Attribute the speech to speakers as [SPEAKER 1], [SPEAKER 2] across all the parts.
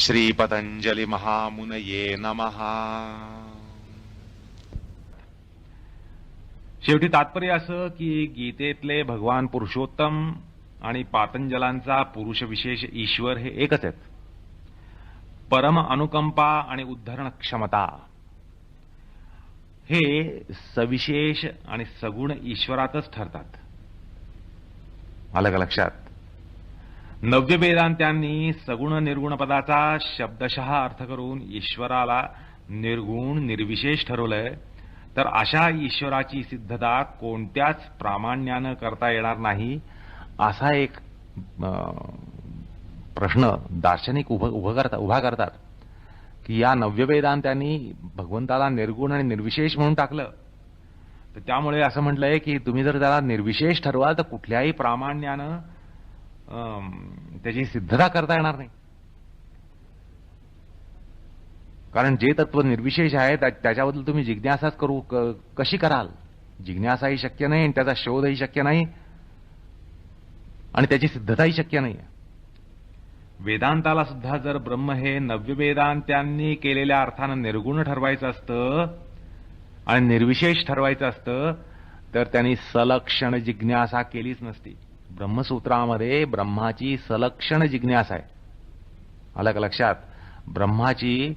[SPEAKER 1] श्री पतंजलि महामुनये नमः।
[SPEAKER 2] शेवटी तात्पर्य असं की गीतेतले भगवान पुरुषोत्तम आणि पातंजलांचा पुरुष विशेष ईश्वर हे एकच आहेत. परम अनुकंपा आणि उद्धरण क्षमता हे सविशेष आणि सगुण ईश्वरातच ठरतात. आलं का लक्षात? नव्य वेदांत्यांनी सगुण निर्गुण पदाचा शब्दशः अर्थ करून ईश्वराला निर्गुण निर्विशेष ठरवलंय. तर अशा ईश्वराची सिद्धता कोणत्याच प्रामाण्यानं करता येणार नाही असा एक प्रश्न दार्शनिक उभा करतात की या नव्य वेदांत्यांनी भगवंताला निर्गुण आणि निर्विशेष म्हणून टाकलं. तर त्यामुळे असं म्हटलंय की तुम्ही जर त्याला निर्विशेष ठरवाल तर कुठल्याही प्रामाण्यानं त्याची सिद्धता करता येणार नाही. कारण जे तत्व निर्विशेष आहे त्याच्याबद्दल तुम्ही जिज्ञासाच कशी कराल? जिज्ञासाही शक्य नाही आणि त्याचा शोधही शक्य नाही आणि त्याची सिद्धताही शक्य नाही. वेदांताला सुद्धा जर ब्रह्म हे नव्य वेदांत्यांनी केलेल्या अर्थानं निर्गुण ठरवायचं असतं आणि निर्विशेष ठरवायचं असतं तर त्यांनी सलक्षण जिज्ञासा केलीच नसती. ब्रह्मसूत्रामध्ये ब्रह्माची सलक्षण जिज्ञासा आहे. आलं का लक्षात? ब्रह्माची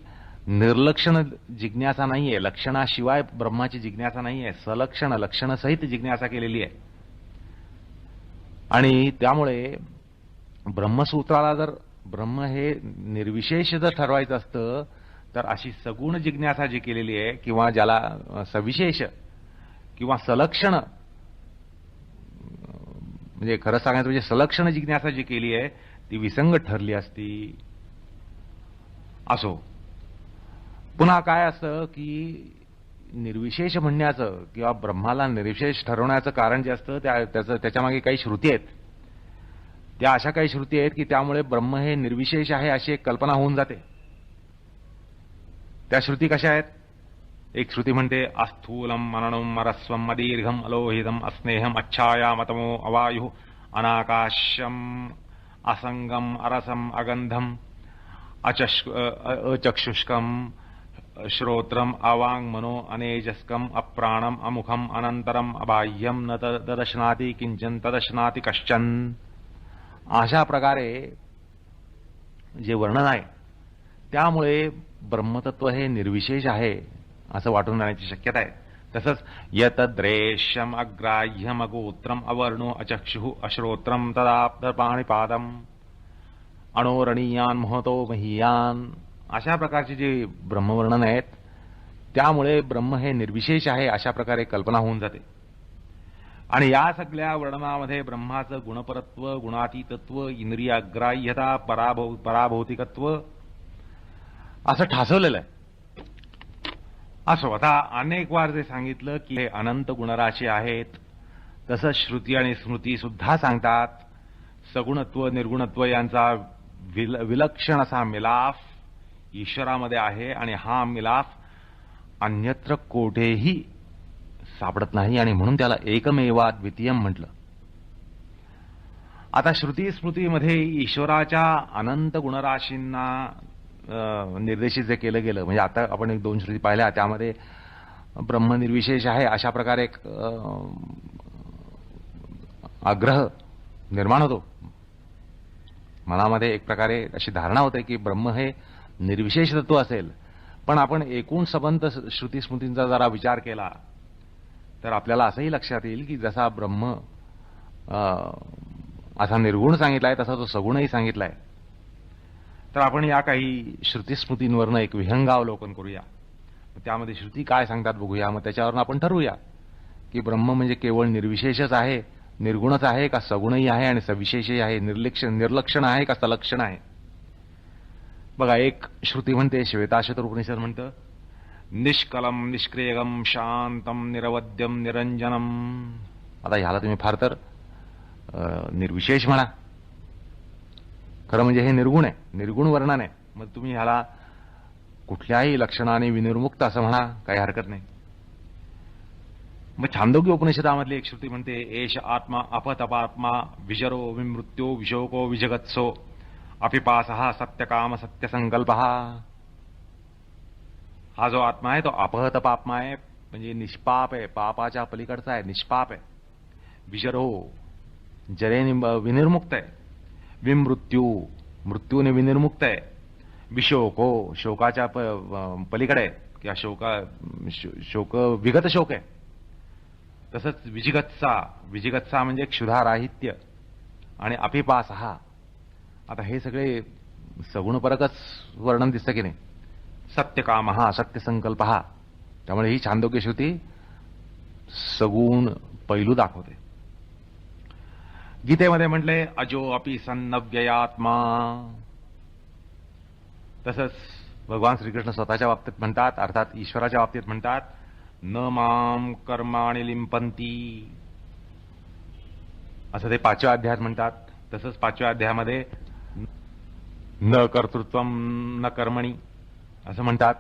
[SPEAKER 2] निर्लक्षण जिज्ञासा नाहीये. लक्षणाशिवाय ब्रह्माची जिज्ञासा नाहीये. सलक्षण लक्षणसहित जिज्ञासा केलेली आहे. आणि त्यामुळे ब्रह्मसूत्राला जर ब्रह्म हे निर्विशेष जर ठरवायचं असतं तर अशी सगुण जिज्ञासा जी केलेली आहे किंवा ज्याला सविशेष किंवा सलक्षण म्हणजे खरं सांगायचं म्हणजे सलक्षण जिज्ञासा जी केली आहे ती विसंगत ठरली असती. असो, पुन्हा काय असतं की निर्विशेष म्हणण्याचं किंवा ब्रह्माला निर्विशेष ठरवण्याचं कारण जे असतं त्याच्यामागे काही श्रुती आहेत. त्या अशा काही श्रुती आहेत की त्यामुळे ब्रह्म हे निर्विशेष आहे अशी एक कल्पना होऊन जाते. त्या श्रुती कशा आहेत? एक श्रुती म्हणते अस्थूलम मननम रस्वम अदीर्घम अलोहितम अस्नेहम अच्छायामतमो अवायु अनाकाशम असंगम अरसम अगंधम अचक्षुष्कम श्रोत्रम अवांग मनो अनेजस्कम अप्राणम अमुखम अनंतरम अबाह्यम न तदर्शनाति किंचन तदर्शनाति कश्चन. अशा प्रकारे जे वर्णन आहे त्यामुळे ब्रह्मतत्व हे निर्विशेष आहे असं वाटून राहण्याची शक्यता आहे. तसंच यतद्रेश्यम अग्राह्यम अगोत्रम अवर्णो अचक्षु अश्रोत्रम तदाप्तपाणिपादम अणोरणीयान महतो महीयान अशा प्रकारचे जे ब्रह्मवर्णन आहेत त्यामुळे ब्रह्म हे निर्विशेष आहे अशा प्रकारे कल्पना होऊन जाते. आणि या सगळ्या वर्णनामध्ये ब्रह्माचं गुणपरत्व, गुणातीतत्व, इंद्रियाग्राह्यता, पराभौतिकत्व असं ठासवलेलं आहे. असो, आता अनेक वार जे सांगितलं की हे अनंत गुणराशी आहेत तसंच श्रुती आणि स्मृती सुद्धा सांगतात सगुणत्व निर्गुणत्व यांचा विलक्षण असा मिलाफ ईश्वरामध्ये आहे आणि हा मिलाफ अन्यत्र कोठेही सापडत नाही आणि म्हणून त्याला एकमेवा द्वितीयम म्हटलं. आता श्रुती स्मृतीमध्ये ईश्वराच्या अनंत गुणराशींना निर्देशित जे केलं गेलं म्हणजे आता आपण एक दोन श्रुती पाहिल्या त्यामध्ये ब्रह्म निर्विशेष आहे अशा प्रकारे एक आग्रह निर्माण होतो. मनामध्ये एक प्रकारे अशी धारणा होते की ब्रह्म हे निर्विशेष तत्व असेल. पण आपण एकूण संबंध श्रुती स्मृतींचा जरा विचार केला तर आपल्याला असंही लक्षात येईल की जसा ब्रह्म असा निर्गुण सांगितलाय तसा तो सगुणही सांगितलाय. तर आपण या काही श्रुती स्मृतींवरनं एक विहंगावलोकन करूया. त्यामध्ये श्रुती काय सांगतात बघूया. मग त्याच्यावरून आपण ठरवूया की ब्रह्म म्हणजे केवळ निर्विशेषच आहे, निर्गुणच आहे का सगुणही आहे आणि सविशेषही आहे, निर्लक्षण आहे का सलक्षण आहे. बघा, एक श्रुती म्हणते, श्वेताश्वतर उपनिषद म्हणतं निष्कलम निष्क्रियगम शांतम निरवध्यम निरंजनम. आता ह्याला तुम्ही फार तर निर्विशेष म्हणा, खरं म्हणजे हे निर्गुण आहे, निर्गुण वर्णन आहे. मग तुम्ही ह्याला कुठल्याही लक्षणाने विनिर्मुक्त असं म्हणा, काही हरकत नाही. मग छांदोग्य उपनिषदामधली एक श्रुती म्हणते एष आत्मा अपतपात्मा विजरो विमृत्यो विशोको विजगत्सो अपिपासः सत्यकाम सत्यसंकल्पः. हा जो आत्मा आहे तो अपहत पापमा आहे, म्हणजे निष्पाप आहे, पापाच्या पलीकडचा आहे, निष्पाप आहे. विजरो, जरेने विनिर्मुक्त आहे. विमृत्यू, मृत्यूने विनिर्मुक्त आहे. विशोको, शोकाच्या पलीकडे आहे, किंवा शोक विगत शोक आहे. तसंच विजिगत्सा, विजिगत्सा म्हणजे क्षुधाराहित्य. आणि अपिपासः, आता हे सगळे सगुणपरकच वर्णन दिसतं की नाही. सत्यकामः सत्यसंकल्पः, त्यामुळे ही छांदोग्य श्रुती सगुण पैलू दाखवते. गीतेमध्ये म्हटले अजो अपि सन्नव्ययात्मा. तसंच भगवान श्रीकृष्ण स्वतःच्या बाबतीत म्हणतात, अर्थात ईश्वराच्या बाबतीत म्हणतात, न माम कर्माणि लिंपंती, असं ते 5व्या अध्यायात म्हणतात. तसंच 5व्या अध्यायामध्ये न कर्तृत्वम न कर्मणी असं म्हणतात.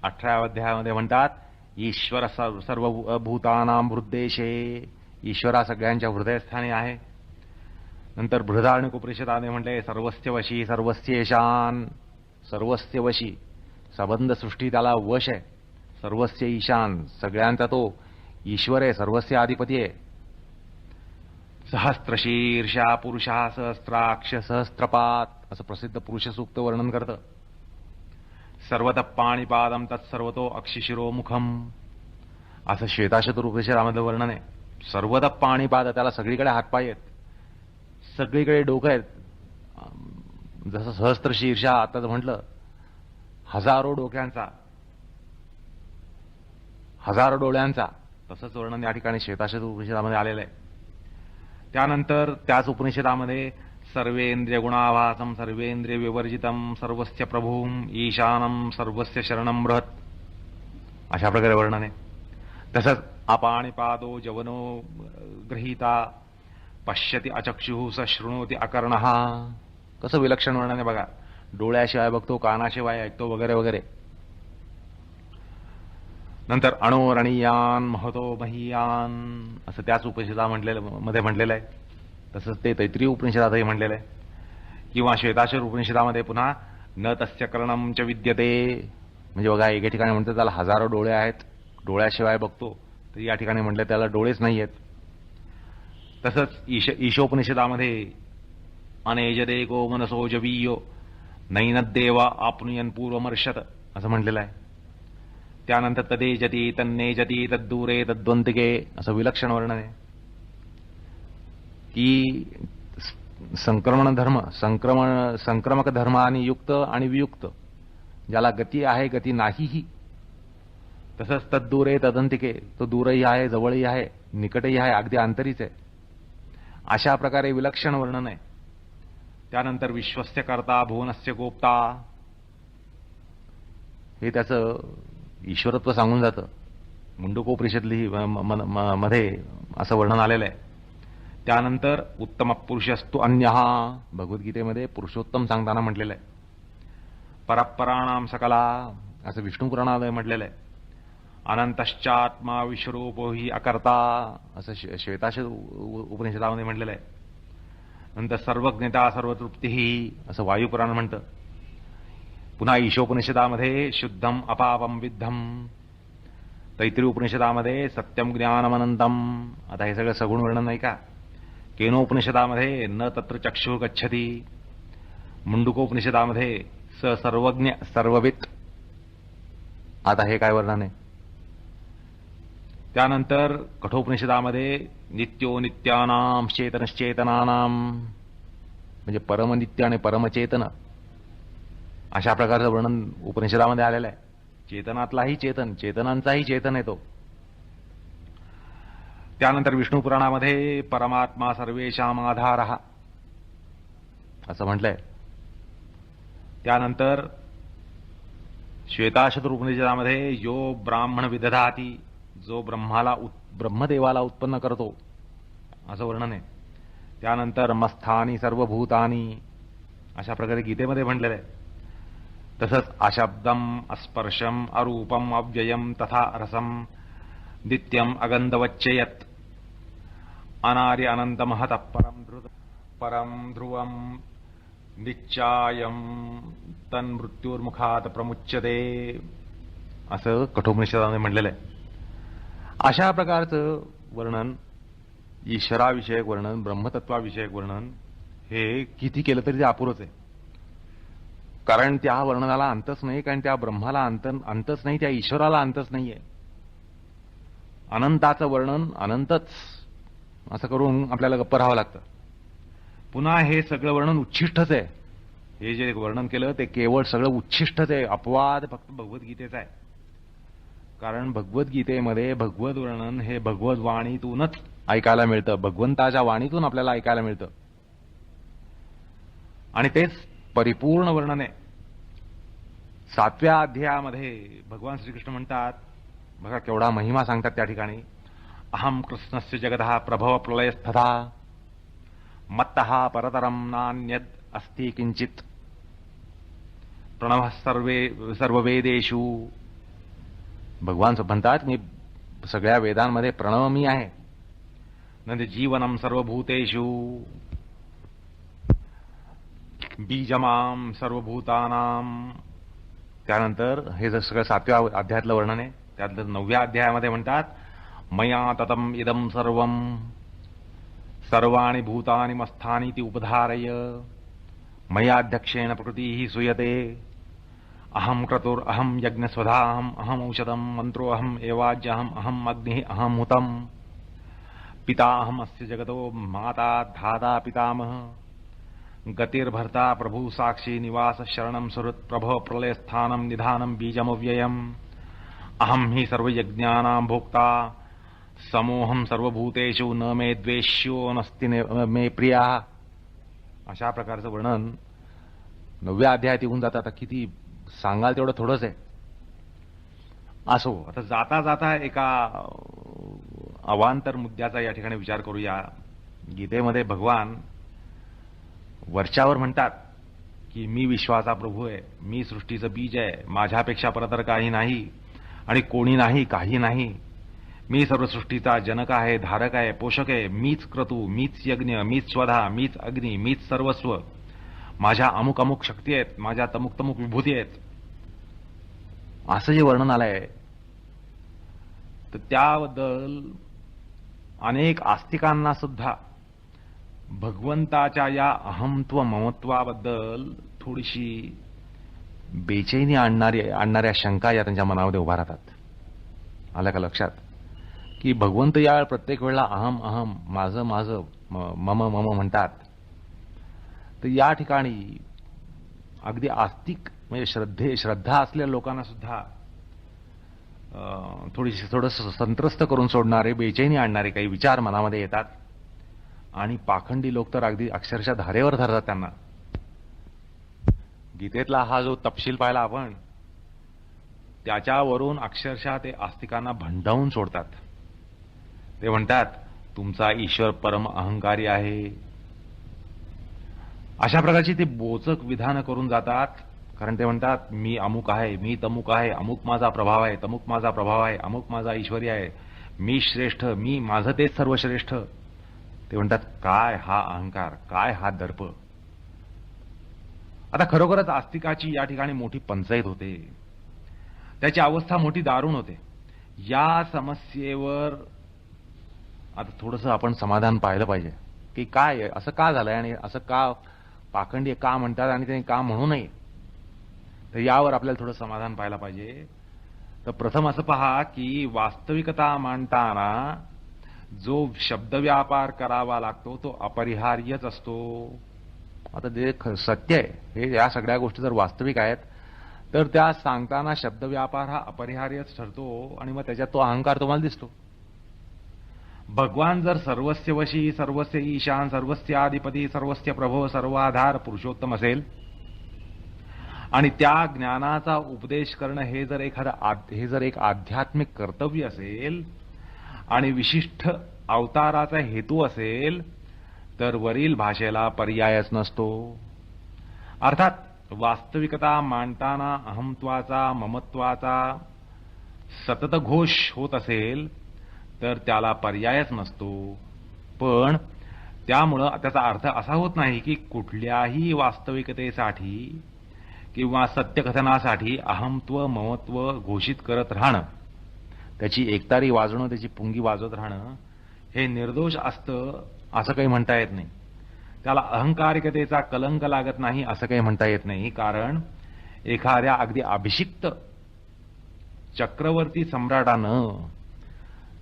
[SPEAKER 2] 18व्या अध्यायामध्ये म्हणतात ईश्वर सर्व भूतानां हृद्देशे, ईश्वरा सगळ्यांच्या हृदयस्थानी आहे. नंतर बृहदारण्यक उपनिषदाने म्हटले सर्वस्य वशी सर्वस्य ईशान, सर्वस्य वशी, सबंध सृष्टी त्याला वश आहे. सर्वस्य ईशान, सगळ्यांचा तो ईश्वर आहे, सर्वस्य अधिपती आहे. सहस्त्रशीर्षा पुरुषः सहस्त्राक्ष सहस्त्रपात, असं प्रसिद्ध पुरुष सूक्त वर्णन करतं. सर्वतः पाणिपादम तत्सर्वतो अक्षिशिरो मुखम, असं श्वेताशतुर उपनिषदामधलं वर्णन आहे. सर्वतः पाणिपाद, त्याला सगळीकडे हातपाय आहेत, सगळीकडे डोकं आहेत. जसं सहस्त्र शीर्षा आता म्हटलं, हजारो डोक्यांचा, हजारो डोळ्यांचा, तसंच वर्णन या ठिकाणी श्वेताशतुर उपनिषदामध्ये आलेलं आहे. त्यानंतर त्याच उपनिषदामध्ये सर्वेंद्रिय गुणाभासम सर्वेंद्रिय विवर्जितम सर्वस्य प्रभूम ईशानम सर्वस्य शरणम बृहत, अशा प्रकारे वर्णन आहे. तसंच अपाणिपादो जवनो गृहीता पश्यति अचक्षुः स शृणोति अकर्णः, कसं विलक्षण वर्णन आहे बघा. डोळ्याशिवाय बघतो, कानाशिवाय ऐकतो, वगैरे वगैरे. नंतर अणोरणीयान महतो महीयान, असं त्याच उपनिषदामध्ये म्हटलेलं आहे. तसंच ते तैत्तिरीय उपनिषदातही म्हटलेलं आहे. किंवा श्वेताश्वर उपनिषदामध्ये पुन्हा न तस्य करणम च विद्यते, म्हणजे बघा एके ठिकाणी म्हणतात त्याला हजारो डोळे आहेत, डोळ्याशिवाय बघतो, तर या ठिकाणी म्हटलं त्याला डोळेच नाही आहेत. तसंच ईशोपनिषदामध्ये अनेजदेको मनसो जवीयो नैनद्देवा आपनुयन पूर्वमर्षत, असं म्हटलेलं आहे. त्यानंतर तदेजती तन्नेजती तद्दूरे तद्वंतिके, असं विलक्षण वर्णन आहे की संक्रमण धर्म, संक्रमक धर्माने युक्त आणि वियुक्त, ज्याला गती आहे गती नाहीही. तसंच तद्दूरे तदंतिके, तो दूरही आहे, जवळही आहे, निकटही आहे, अगदी अंतरीच आहे. अशा प्रकारे विलक्षण वर्णन आहे. त्यानंतर विश्वस्य कर्ता भुवनस्य गोप्ता, हे त्याचं ईश्वरत्व सांगून जातं. मुंडकोपनिषदली मध्ये असं वर्णन आलेलं आहे. त्यानंतर उत्तम पुरुषस्तु अन्यः, भगवद्गीतेमध्ये पुरुषोत्तम सांगताना म्हटलेलं आहे. परपराणाम सकला, असं विष्णू पुराणामध्ये म्हटलेलं आहे. अनंतश्चात्मा विश्वरूपो हि अकर्ता, असं श्वेताशर उपनिषदामध्ये म्हटलेलं आहे. नंतर सर्वज्ञता सर्वतृप्ती, असं वायुपुराण म्हणतं. पुन्हा ईशोपनिषदामध्ये शुद्धम अपापम विद्धम, तैत्तिरीय उपनिषदामध्ये सत्यम ज्ञानमनंतम. आता हे सगळं सगुण वर्णन नाही का. केनोपनिषदामध्ये न तत्र चक्षुः गच्छति, मुंडकोपनिषदामध्ये स सर्वज्ञ सर्ववित्. आता हे काय वर्णन आहे. त्यानंतर कठोपनिषदामध्ये नित्यो नित्यानां चेतनश्चेतनानां, म्हणजे परमनित्य आणि परमचेतन, अशा प्रकारचं वर्णन उपनिषदामध्ये आलेलं आहे. चेतनातलाही चेतन, चेतनांचाही चेतन आहे तो. त्यानंतर विष्णू पुराणामध्ये परमात्मा सर्वेषाम आधारः, असं म्हटलंय. त्यानंतर श्वेताशतुर उपनिषदामध्ये यो ब्राह्मण विदधाती, जो ब्रह्मदेवाला उत्पन्न करतो, असं वर्णन आहे. त्यानंतर मस्थानी सर्वभूतानी, अशा प्रकारे गीतेमध्ये म्हटलेलं आहे. तसंच अशब्दम अस्पर्शम अरूपम अव्ययम तथा रसम नित्यम अगंधवच्चयत अनार्य अनंत महत परम ध्रुवम निश्चायम तन मृत्युर्मुखात प्रमुच्यते असं कठोपनिषदाने म्हणलेलं आहे. अशा प्रकारचं वर्णन, ईश्वराविषयक वर्णन, ब्रह्मतत्वाविषयक वर्णन हे किती केलं तरी ते अपुरंच आहे. कारण त्या वर्णनाला अंतच नाही, कारण त्या ब्रह्माला अंतच नाही, त्या ईश्वराला अंतच नाहीये. अनंताचं वर्णन अनंतच असं करून आपल्याला गप्प राहावं लागतं. पुन्हा हे सगळं वर्णन उच्छिष्टच आहे. हे जे वर्णन केलं ते केवळ सगळं उच्छिष्टच आहे, अपवाद फक्त भगवद्गीतेचा आहे. कारण भगवद्गीतेमध्ये भगवत वर्णन हे भगवत वाणीतूनच ऐकायला मिळतं, भगवंताच्या वाणीतून आपल्याला ऐकायला मिळतं आणि तेच परिपूर्ण वर्णन आहे. 7व्या अध्यायामध्ये भगवान श्रीकृष्ण म्हणतात, बघा केवढा महिमा सांगतात त्या ठिकाणी. अहम कृष्णस्य जगतः प्रभव प्रलयस्थथा मत्तः परतरम नान्यद अस्ति किंचित प्रणव सर्ववेदेषु. भगवान म्हणतात मी सगळ्या वेदांमध्ये प्रणव मी आहे. नंतर जीवनम सर्वभूतेषु बीजमाम सर्वभूतानाम. त्यानंतर हे जर सगळं 7व्या अध्यायातलं वर्णन आहे. त्यानंतर 9व्या अध्यायामध्ये म्हणतात मया ततम इदम सर्वम सर्वाणि भूतानि मस्थानि ती उपधारय मयाध्यक्षेण प्रकृती सूयते अहम क्रतुर अहम यज्ञस्वधाहम अहम औषधम मंत्रो अहम एवाज्यहम अहम अग्नि अहम हुतम पिता अहम अस्य जगतो माता धाता पितामह गतिर्भर्ता प्रभु साक्षी निवास शरणम सुहृत् प्रभव प्रलयस्थानम निधानम बीजमव्ययम अहम ही सर्वयज्ञानां भोक्ता समोहम सर्वभूतेषु न मे द्वेष्यो नस्ति मे प्रिया. अशा प्रकारचं वर्णन 9व्या अध्यायात येऊन जातं. आता किती सांगाल तेवढं थोडंच आहे. असो, आता जाता जाता एका अवांतर मुद्द्याचा या ठिकाणी विचार करूया. गीतेमध्ये भगवान वरच्यावर म्हणतात की मी विश्वाचा प्रभू आहे, मी सृष्टीचं बीज आहे, माझ्यापेक्षा परतर काही नाही आणि कोणी नाही, काही नाही. मी सर्व सृष्टीचा जनक आहे, धारक आहे, पोषक आहे. मीच क्रतू, मीच यज्ञ, मीच स्वधा, मीच अग्नी, मीच सर्वस्व. माझ्या अमुक अमुक शक्ती आहेत, माझ्या तमुक तमुक विभूती आहेत. असं जे वर्णन आलंय तर त्याबद्दल अनेक आस्तिकांना सुद्धा भगवंताच्या या अहमत्व ममत्वाबद्दल थोडीशी बेचैनी आणणाऱ्या शंका या त्यांच्या मनामध्ये उभा राहतात. आलं का लक्षात की भगवंत या प्रत्येक वेळेला अहम अहम माझं माझं मम मम म्हणतात. तर या ठिकाणी अगदी आस्तिक म्हणजे श्रद्धा असलेल्या लोकांना सुद्धा थोडंसं संत्रस्त करून सोडणारे, बेचैनी आणणारे काही विचार मनामध्ये येतात आणि पाखंडी लोक तर अगदी अक्षरशः धारेवर धरतात त्यांना. गीतेतला हा जो तपशील पाहिला आपण त्याच्यावरून अक्षरशः ते आस्तिकांना भंडावून सोडतात. ते म्हणतात तुमचा ईश्वर परम अहंकारी आहे. अशा प्रकारची ते बोचक विधानं करून जातात. कारण ते म्हणतात मी अमुक आहे, मी तमुक आहे, अमुक माझा प्रभाव आहे, तमुक माझा प्रभाव आहे, अमुक माझा ईश्वरी आहे, मी श्रेष्ठ, मी माझं तेच सर्वश्रेष्ठ. ते म्हणतात काय हा अहंकार, काय हा दर्प. आता खरोखरच आस्तिकाची या ठिकाणी मोठी पंचायत होते. त्याची अवस्था मोठी दारुण होते. या समस्येवर आता थोडंसं आपण समाधान पाहिलं पाहिजे की काय असं का झालंय आणि असं का पाखंडी का म्हणतात आणि त्यांनी का म्हणू नये. तर यावर आपल्याला थोडं समाधान पाहायला पाहिजे. तर प्रथम असं पहा की वास्तविकता मांडताना जो शब्दव्यापार करावा लागतो तो अपरिहार्यच असतो. आता जे सत्य आहे हे या सगळ्या गोष्टी जर वास्तविक आहेत तर त्या सांगताना शब्दव्यापार हा अपरिहार्यच ठरतो आणि मग त्याच्यात तो अहंकार तुम्हाला दिसतो. भगवान जर सर्वस्य वशी, सर्वस्य ईशान, सर्वस्य आधिपती, सर्वस्य प्रभो, सर्वाधार पुरुषोत्तम असेल आणि त्या ज्ञानाचा उपदेश करणं हे जर एक आध्यात्मिक कर्तव्य असेल आणि विशिष्ट अवताराचा हेतू असेल तर वरील भाषेला पर्यायच नसतो. अर्थात वास्तविकता मांडताना अहमत्वाचा ममत्वाचा सतत घोष होत असेल तर त्याला पर्यायच नसतो. पण त्यामुळं त्याचा अर्थ असा होत नाही की कुठल्याही वास्तविकतेसाठी किंवा सत्यकथनासाठी अहमत्व ममत्व घोषित करत राहणं, त्याची एकतारी वाजवणं, त्याची पुंगी वाजवत राहणं हे निर्दोष असतं असं काही म्हणता येत नाही. त्याला अहंकारिकतेचा कलंक लागत नाही असं काही म्हणता येत नाही. कारण एखाद्या अगदी अभिषिक्त चक्रवर्ती सम्राटानं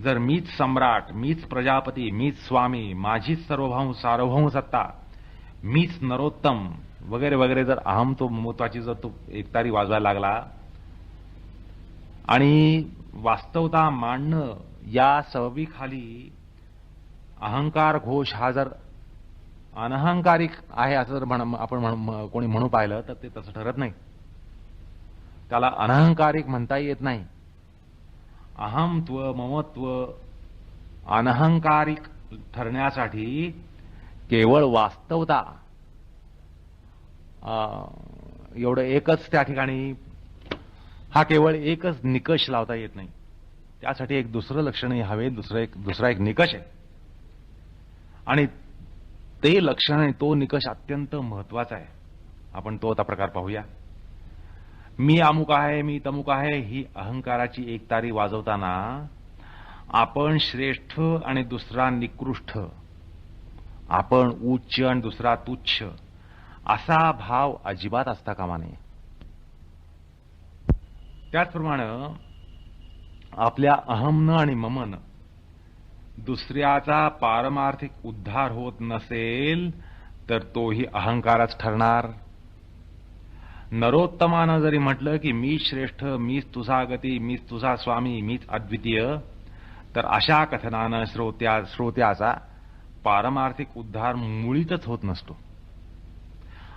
[SPEAKER 2] जर मीच सम्राट, मीच प्रजापती, मीच स्वामी, माझीच सार्वभौम सत्ता, मीच नरोत्तम वगैरे वगैरे जर अहमत्व ममत्वाची जर तो एकतारी वाजवायला लागला आणि वास्तवता मांडणं या सबबीखाली अहंकार घोष हा जर अनहंकारिक आहे असं जर आपण कोणी म्हणू पाहिलं तर ते तसं ठरत नाही. त्याला अनहंकारिक म्हणता येत नाही. अहमत्व ममत्व अनहंकारिक ठरण्यासाठी केवळ वास्तवता एवढं एकच त्या ठिकाणी हा केवळ एकच निकष लावता येत नाही. त्यासाठी एक दुसरं लक्षणही हवे, दुसरा एक निकष आहे आणि ते लक्षण आणि तो निकष अत्यंत महत्वाचा आहे. आपण तो आता प्रकार पाहूया. मी अमुक आहे, मी तमुक आहे ही अहंकाराची एकतारी वाजवताना आपण श्रेष्ठ आणि दुसरा निकृष्ट, आपण उच्च आणि दुसरा तुच्छ असा भाव अजिबात असता कामा नये. त्याचप्रमाणे आपल्या अहमनं आणि ममनं दुसऱ्याचा पारमार्थिक उद्धार होत नसेल तर तोही अहंकारच ठरणार. नरोत्तमानं जरी म्हटलं की मी श्रेष्ठ, मीच तुझा गती, मीच तुझा स्वामी, मीच अद्वितीय, तर अशा कथनानं श्रोत्याचा पारमार्थिक उद्धार मुळीतच होत नसतो.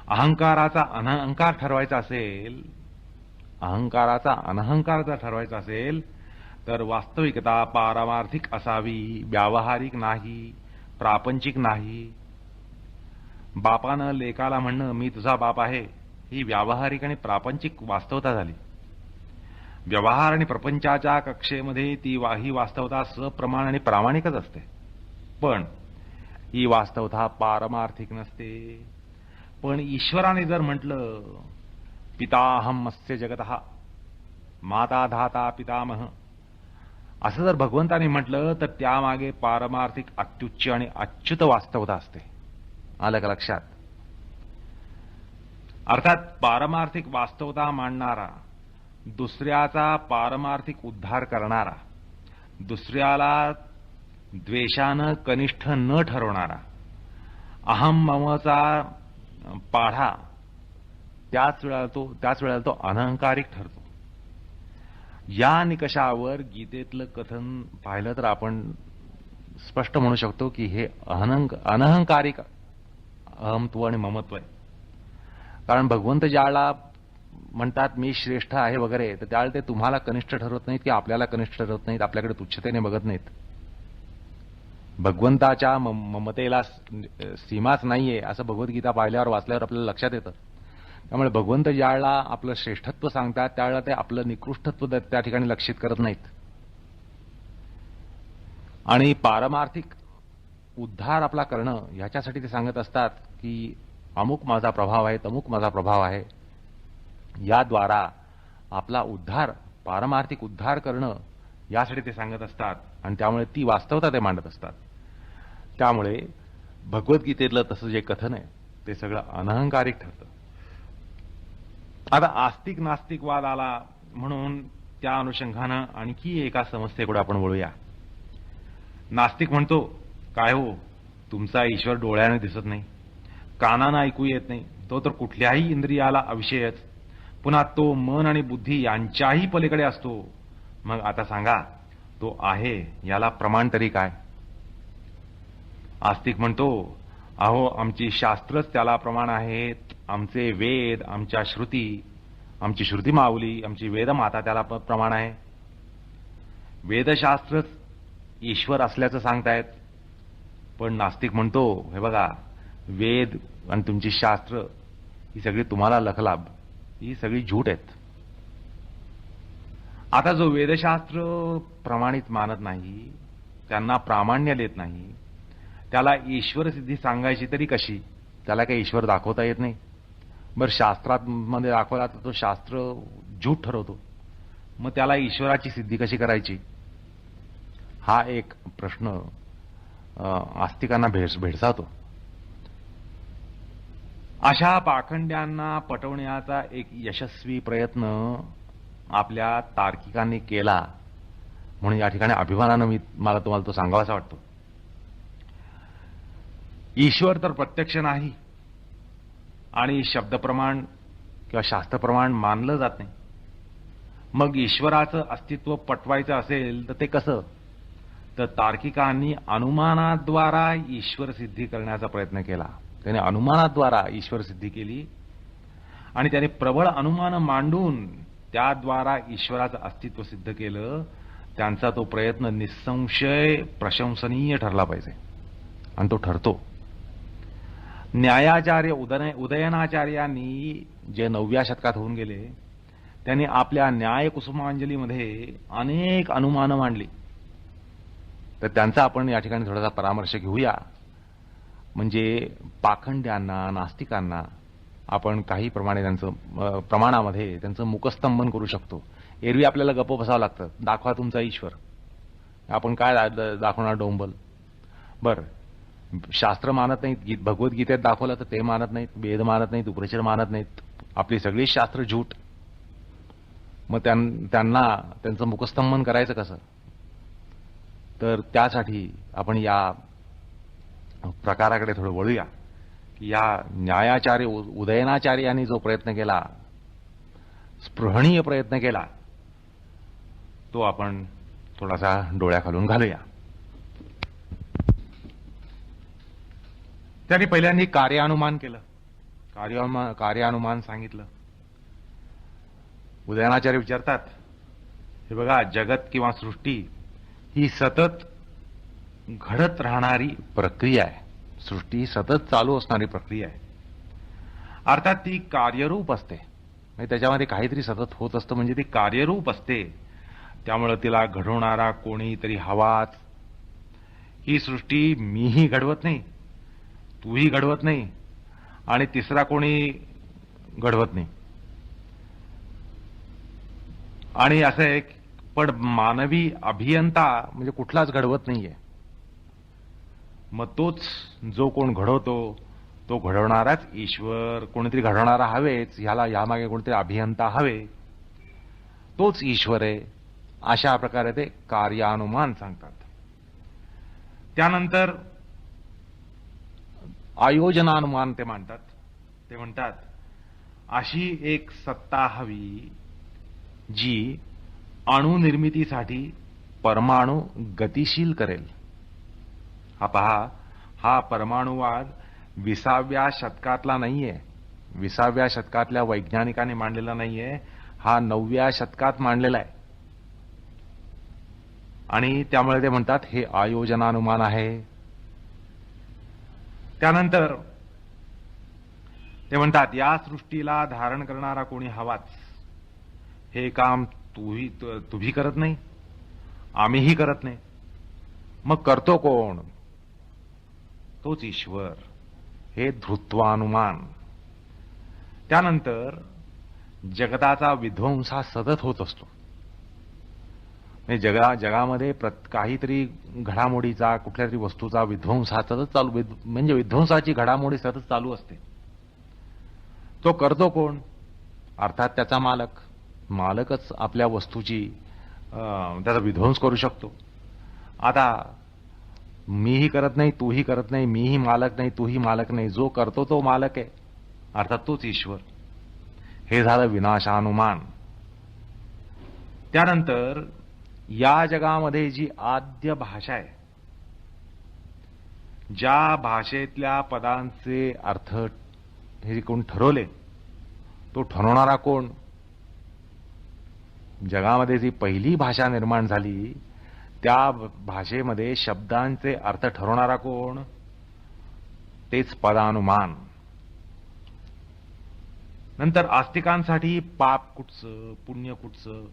[SPEAKER 2] अहंकाराचा अनहंकार ठरवायचा असेल, अहंकाराचा अनहंकार जर ठरवायचा असेल तर वास्तविकता पारमार्थिक असावी, व्यावहारिक नाही, प्रापंचिक नाही. बापानं लेकाला म्हणणं मी तुझा बाप आहे ही व्यावहारिक आणि प्रापंचिक वास्तवता झाली. व्यवहार आणि प्रपंचाच्या कक्षेमध्ये ही वास्तवता सप्रमाण आणि प्रामाणिकच असते, पण ही वास्तवता पारमार्थिक नसते. पण ईश्वराने जर म्हटलं पिताहम अस्य जगतः, माता धाता पितामह असं जर भगवंताने म्हटलं तर त्यामागे पारमार्थिक अत्युच्च आणि अच्युत वास्तवता असते. आलं का लक्षात? अर्थात पारमार्थिक वास्तवता मांडणारा, दुसऱ्याचा पारमार्थिक उद्धार करणारा, दुसऱ्याला द्वेषानं कनिष्ठ न ठरवणारा, अहम ममचा पाढा त्याच वेळेला तो अनहंकारिक ठरतो. या निकषावर गीतेतलं कथन पाहिलं तर आपण स्पष्ट म्हणू शकतो की हे अनहंकारिक अहमत्व आणि ममत्व आहे. कारण भगवंत ज्याला म्हणतात मी श्रेष्ठ आहे वगैरे, तर त्यावेळेला ते तुम्हाला कनिष्ठ ठरवत नाहीत की आपल्याला कनिष्ठ ठरवत नाहीत, आपल्याकडे तुच्छतेने बघत नाहीत. भगवंताच्या ममतेला सीमाच नाहीये असं भगवद्गीता पाहिल्यावर वाचल्यावर आपल्याला लक्षात येतं. त्यामुळे भगवंत ज्यावेळेला आपलं श्रेष्ठत्व सांगतात त्यावेळेला ते आपलं निकृष्टत्व त्या ठिकाणी लक्षित करत नाहीत. आणि पारमार्थिक उद्धार आपला करणं ह्याच्यासाठी ते सांगत असतात की अमुक माझा प्रभाव आहे, तमुक माझा प्रभाव आहे, याद्वारा आपला उद्धार, पारमार्थिक उद्धार करणं यासाठी ते सांगत असतात आणि त्यामुळे ती वास्तवता ते मांडत असतात. त्यामुळे भगवद्गीतेतलं तसं जे कथन आहे ते सगळं अनहंकारिक ठरतं. आता आस्तिक नास्तिकवाद आला म्हणून त्या अनुषंगानं आणखी एका समस्येकडे आपण वळूया. नास्तिक म्हणतो काय हो, तुमचा ईश्वर डोळ्याने दिसत नाही, कानानं ऐकू येत नाही, तो तर कुठल्याही इंद्रियाला अविषयच, पुन्हा तो मन आणि बुद्धी यांच्याही पलीकडे असतो. मग आता सांगा तो आहे याला प्रमाण तरी काय? आस्तिक म्हणतो अहो आमची शास्त्रच त्याला प्रमाण आहेत, आमचे वेद, आमच्या श्रुती, आमची श्रुती माऊली, आमची वेदमाता त्याला प्रमाण आहे. वेदशास्त्रच ईश्वर असल्याचं सांगतायत. पण नास्तिक म्हणतो हे बघा, वेद आणि तुमची शास्त्र ही सगळी तुम्हाला लखलाभ, ही सगळी झूट आहेत. आता जो वेदशास्त्र प्रमाणित मानत नाही, त्यांना प्रामाण्य देत नाही, त्याला ईश्वर सिद्धी सांगायची तरी कशी? त्याला काही ईश्वर दाखवता येत नाही. बरं, शास्त्रामध्ये दाखवला तर तो शास्त्र झूट ठरवतो. मग त्याला ईश्वराची सिद्धी कशी करायची? हा एक प्रश्न आस्तिकांना भेडसावतो. अशा पाखंड्यांना पटवण्याचा एक यशस्वी प्रयत्न आपल्या तार्किकांनी केला म्हणून या ठिकाणी अभिमानानं मला तुम्हाला तो सांगावासा वाटतो. ईश्वर तर प्रत्यक्ष नाही आणि शब्दप्रमाण किंवा शास्त्रप्रमाण मानलं जात नाही. मग ईश्वराचं अस्तित्व पटवायचं असेल तर ते कसं? तर तार्किकांनी अनुमानाद्वारा ईश्वर सिद्धी करण्याचा प्रयत्न केला. त्याने अनुमानाद्वारा ईश्वर सिद्धी केली आणि त्याने प्रबळ अनुमान मांडून त्याद्वारा ईश्वराचं अस्तित्व सिद्ध केलं. त्यांचा तो प्रयत्न निसंशय प्रशंसनीय ठरला पाहिजे आणि तो ठरतो. न्यायाचार्य उदयनाचार्यांनी जे 9व्या शतकात होऊन गेले त्यांनी आपल्या न्याय कुसुमांजलीमध्ये अनेक अनुमानं मांडली. तर त्यांचा आपण या ठिकाणी थोडासा परामर्श घेऊया. म्हणजे पाखंड्यांना, नास्तिकांना आपण काही प्रमाणामध्ये त्यांचं मुखस्तंभन करू शकतो. एरवी आपल्याला गप्प बसावं लागतं. दाखवा तुमचा ईश्वर. आपण काय दाखवणार? डोंबल. बरं, शास्त्र मानत नाहीत. भगवद्गीतेत दाखवलं तर ते मानत नाहीत. वेद मानत नाहीत. उपनिषद मानत नाहीत. आपली सगळी शास्त्र झूट. मग त्यांना त्यांचं मुखस्तंभन करायचं कसं? तर त्यासाठी आपण या प्रकाराकडे थोडं वळूया की या न्यायाचार्य उदयनाचार्यांनी जो प्रयत्न केला, स्पृहणीय प्रयत्न केला, तो आपण थोडासा डोळ्याखालून घालूया. त्यांनी पहिल्यांदा कार्यानुमान केलं. कार्यानुमान सांगितलं. उदयनाचार्य विचारतात, हे बघा, जगत किंवा सृष्टी ही सतत घडत राहणारी प्रक्रिया आहे. सृष्टी ही सतत चालू असणारी प्रक्रिया आहे. अर्थात ती कार्यरूप असते. म्हणजे त्याच्यामध्ये काहीतरी सतत होत असतं, म्हणजे ती कार्यरूप असते. त्यामुळे तिला घडवणारा कोणीतरी हवाच. ही सृष्टी मीही घडवत नाही, तूही घडवत नाही आणि तिसरा कोणी घडवत नाही. आणि असं आहे, पण मानवी अभियंता म्हणजे कुठलाच घडवत नाहीये. मग तोच जो कोण घडवतो तो घडवणाराच ईश्वर. कोणीतरी घडवणारा हवेच. यामागे कोणीतरी अभियंता हवे. तोच ईश्वर आहे. अशा प्रकारे ते कार्यानुमान सांगतात. त्यानंतर आयोजनानुमान ते मांडतात. ते म्हणतात, अशी एक सत्ता हवी जी अणुनिर्मितीसाठी परमाणु गतिशील करेल. हा पहा, हा परमाणुवाद 20व्या शतकातला नाहीये. 20व्या शतकातल्या वैज्ञानिकांनी मांडलेला नाहीये. हा 9व्या शतकात मांडलेला आहे. आणि त्यामुळे ते म्हणतात हे आयोजनानुमान आहे. त्यानंतर ते म्हणतात, या सृष्टीला धारण करणारा कोणी हवाच. हे काम तुम्ही करत नाही, आम्हीही करत नाही. मग करतो कोण? तोच ईश्वर. हे धृत्वानुमान. त्यानंतर जगताचा विध्वंस हा सतत होत असतो. म्हणजे जगामध्ये काहीतरी घडामोडीचा, कुठल्या तरी वस्तूचा विध्वंस हा सतत चालू, म्हणजे विध्वंसाची घडामोडी सतत चालू असते. तो करतो कोण? अर्थात त्याचा मालक. मालकच आपल्या वस्तूची त्याचा विध्वंस करू शकतो. आता मीही करत नाही, तूही करत नाही, मीही मालक नाही, तूही मालक नाही. जो करतो तो मालक आहे, अर्थात तोच ईश्वर. हे झालं विनाशानुमान. त्यानंतर या जगामध्ये जी आद्य भाषा आहे, ज्या भाषेतल्या पदांचे अर्थ हे कोण ठरवले, तो ठरवणारा कोण? जगामध्ये जी पहिली भाषा निर्माण झाली त्या भाषेमध्ये शब्दांचे अर्थ ठरवणारा कोण? तेच पदानुमान. नंतर आस्तिकांसाठी पाप कुठचं, पुण्य कुठचं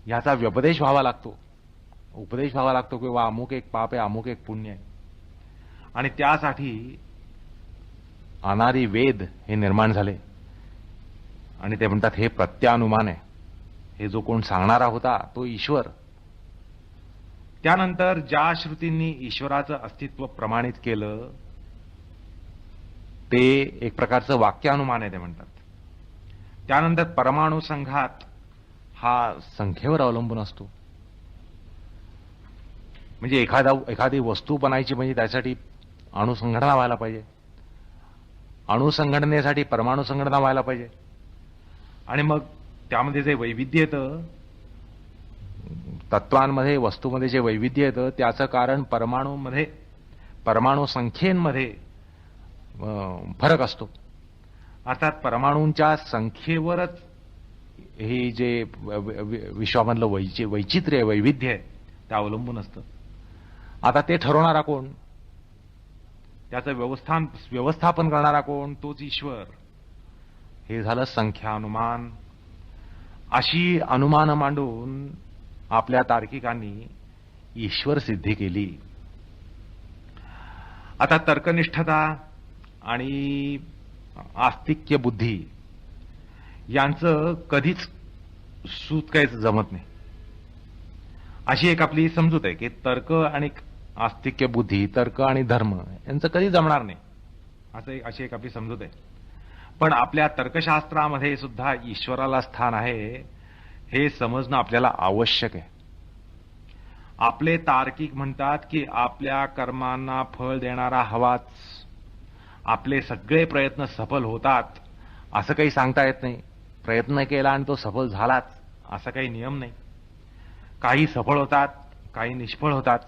[SPEAKER 2] ह्याचा व्यपदेश व्हावा लागतो. उपदेश व्हावा लागतो की वा अमुक एक पाप आहे, अमुक एक पुण्य आहे. आणि त्यासाठी अनादी वेद हे निर्माण झाले आणि ते म्हणतात हे प्रत्यानुमान आहे. हे जो कोण सांगणारा होता तो ईश्वर. त्यानंतर ज्या श्रुतींनी ईश्वराचं अस्तित्व प्रमाणित केलं ते एक प्रकारचं वाक्यानुमान आहे ते म्हणतात. त्यानंतर परमाणु संघात हा संख्येवर अवलंबून असतो. म्हणजे एखादी वस्तू बनायची म्हणजे त्यासाठी अणुसंघटना व्हायला पाहिजे, अणुसंघटनेसाठी परमाणु संघटना व्हायला पाहिजे आणि मग त्यामध्ये जे वैविध्य येतं, तत्वांमध्ये वस्तूमध्ये जे वैविध्य येतं त्याचं कारण परमाणु संख्येमध्ये फरक असतो. अर्थात परमाणूंच्या संख्येवरच हे जे विश्वामधलं वैचित्र्य वैविध्य आहे ते अवलंबून असतं. आता ते ठरवणारा कोण, त्याचं व्यवस्थापन करणारा कोण, तोच ईश्वर. हे झालं संख्यानुमान. अशी अनुमान मांडून आपल्या तार्किकांनी ईश्वर सिद्धी केली. आता तर्कनिष्ठता आणि आस्तिक्य बुद्धी यांचं कधीच सूत काहीच जमत नाही. अशी एक आपली समजूत आहे की तर्क आणि आस्तिक्य बुद्धी, तर्क आणि धर्म यांचं कधी जमणार नाही, अशी एक आपली समजूत आहे. पण आपल्या तर्कशास्त्रामध्ये सुद्धा ईश्वराला स्थान आहे हे समजणं आपल्याला आवश्यक आहे. आपले तार्किक म्हणतात की आपल्या कर्मांना फळ देणारा हवाच, आपले सगळे प्रयत्न सफल होतात असं काही सांगता येत नाही. प्रयत्न केला आणि तो सफल झालाच असा काही नियम नाही. काही सफळ होतात, काही निष्फळ होतात.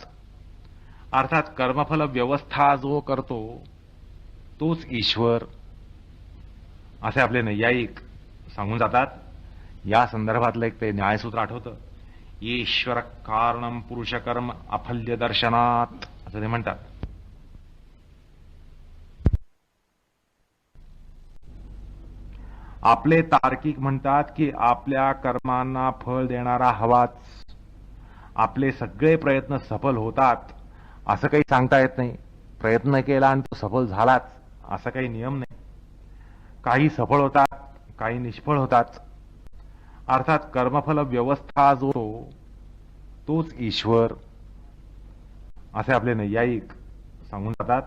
[SPEAKER 2] अर्थात कर्मफल व्यवस्था जो करतो तोच ईश्वर असे आपले नैयायिक सांगून जातात. या संदर्भातलं एक ते न्यायसूत्र आठवतं, ईश्वर कारणम पुरुषकर्म अफल्य दर्शनात असं ते म्हणतात. आपले तार्किक म्हणतात की आपल्या कर्मांना फळ देणारा हवाच, आपले सगळे प्रयत्न सफल होतात असं काही सांगता येत नाही. प्रयत्न केला आणि तो सफल झालाच असा काही नियम नाही. काही सफळ होतात, काही निष्फळ होतात. अर्थात कर्मफल व्यवस्था जो तोच ईश्वर असे आपले नैयायिक सांगून जातात.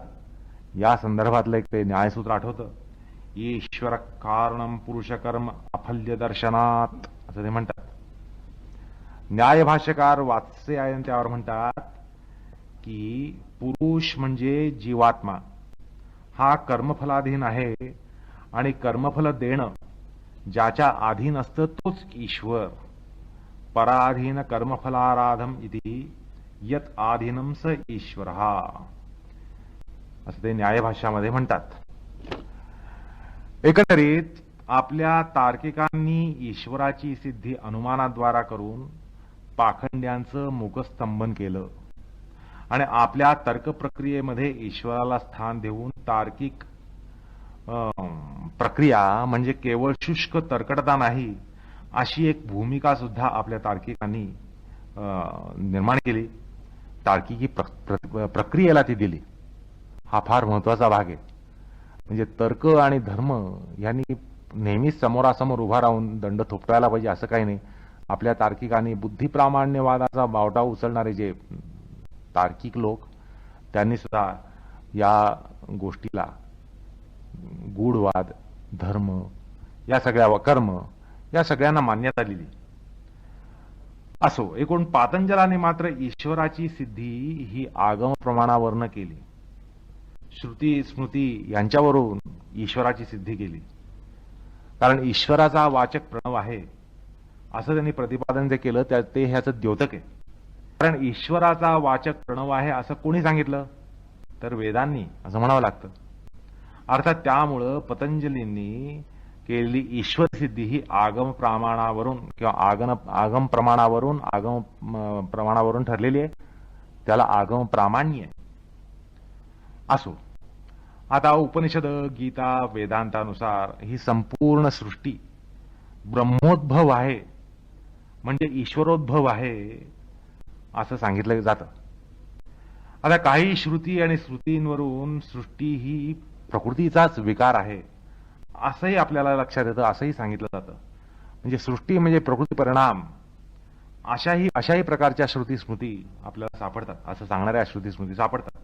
[SPEAKER 2] या संदर्भातलं एक ते न्यायसूत्र आठवतं, ईश्वर कारणम पुरुषकर्म अफल्य दर्शनात असं ते म्हणतात. न्यायभाष्यकार वात्स्यायन त्यावर म्हणतात की पुरुष म्हणजे जीवात्मा हा कर्मफलाधीन आहे आणि कर्मफल देणं ज्याच्या अधीन असतं तोच ईश्वर. पराधीन कर्मफलाराधम इति यत आधीनम स ईश्वर असं ते न्यायभाष्यामध्ये म्हणतात. एकंदरीत आपल्या तार्किकांनी ईश्वराची सिद्धी अनुमानाद्वारा करून पाखंड्यांचं मुखस्तंभन केलं आणि आपल्या तर्क प्रक्रियेमध्ये ईश्वराला स्थान देऊन तार्किक प्रक्रिया म्हणजे केवळ शुष्क तर्कटता नाही अशी एक भूमिका सुद्धा आपल्या तार्किकांनी निर्माण केली. तार्किकी प्रक्रियेला ती दिली. हा फार महत्वाचा भाग आहे. म्हणजे तर्क आणि धर्म यांनी नेहमीच समोरासमोर उभा राहून दंड थोपटायला पाहिजे असं काही नाही. आपल्या तार्किकांनी बुद्धिप्रामाण्यवादाचा बावटा उचलणारे जे तार्किक लोक त्यांनी सुद्धा या गोष्टीला गूढवाद, धर्म या सगळ्या कर्म या सगळ्यांना मान्यता दिली. असो, एकूण पातंजलाने मात्र ईश्वराची सिद्धी ही आगम प्रमाणावरनं केली. श्रुती स्मृती यांच्यावरून ईश्वराची सिद्धी केली. कारण ईश्वराचा वाचक प्रणव आहे असं त्यांनी प्रतिपादन जे केलं ते ह्याचं द्योतक आहे. कारण ईश्वराचा वाचक प्रणव आहे असं कोणी सांगितलं तर वेदांनी असं म्हणावं लागतं. अर्थात त्यामुळं पतंजलींनी केलेली ईश्वर सिद्धी ही आगम प्रमाणावरून किंवा आगम प्रमाणावरून ठरलेली आहे. त्याला आगम प्रामाण्य आहे. असो, आता उपनिषद, गीता, वेदांतानुसार ही संपूर्ण सृष्टी ब्रह्मोद्भव आहे म्हणजे ईश्वरोद्भव आहे असं सांगितलं जातं. आता काही श्रुती आणि श्रुतींवरून सृष्टी ही प्रकृतीचाच विकार आहे असंही आपल्याला लक्षात येतं, असंही सांगितलं जातं. म्हणजे सृष्टी म्हणजे प्रकृती परिणाम, अशाही प्रकारच्या श्रुती स्मृती आपल्याला सापडतात, असं सांगणाऱ्या श्रुती स्मृती सापडतात.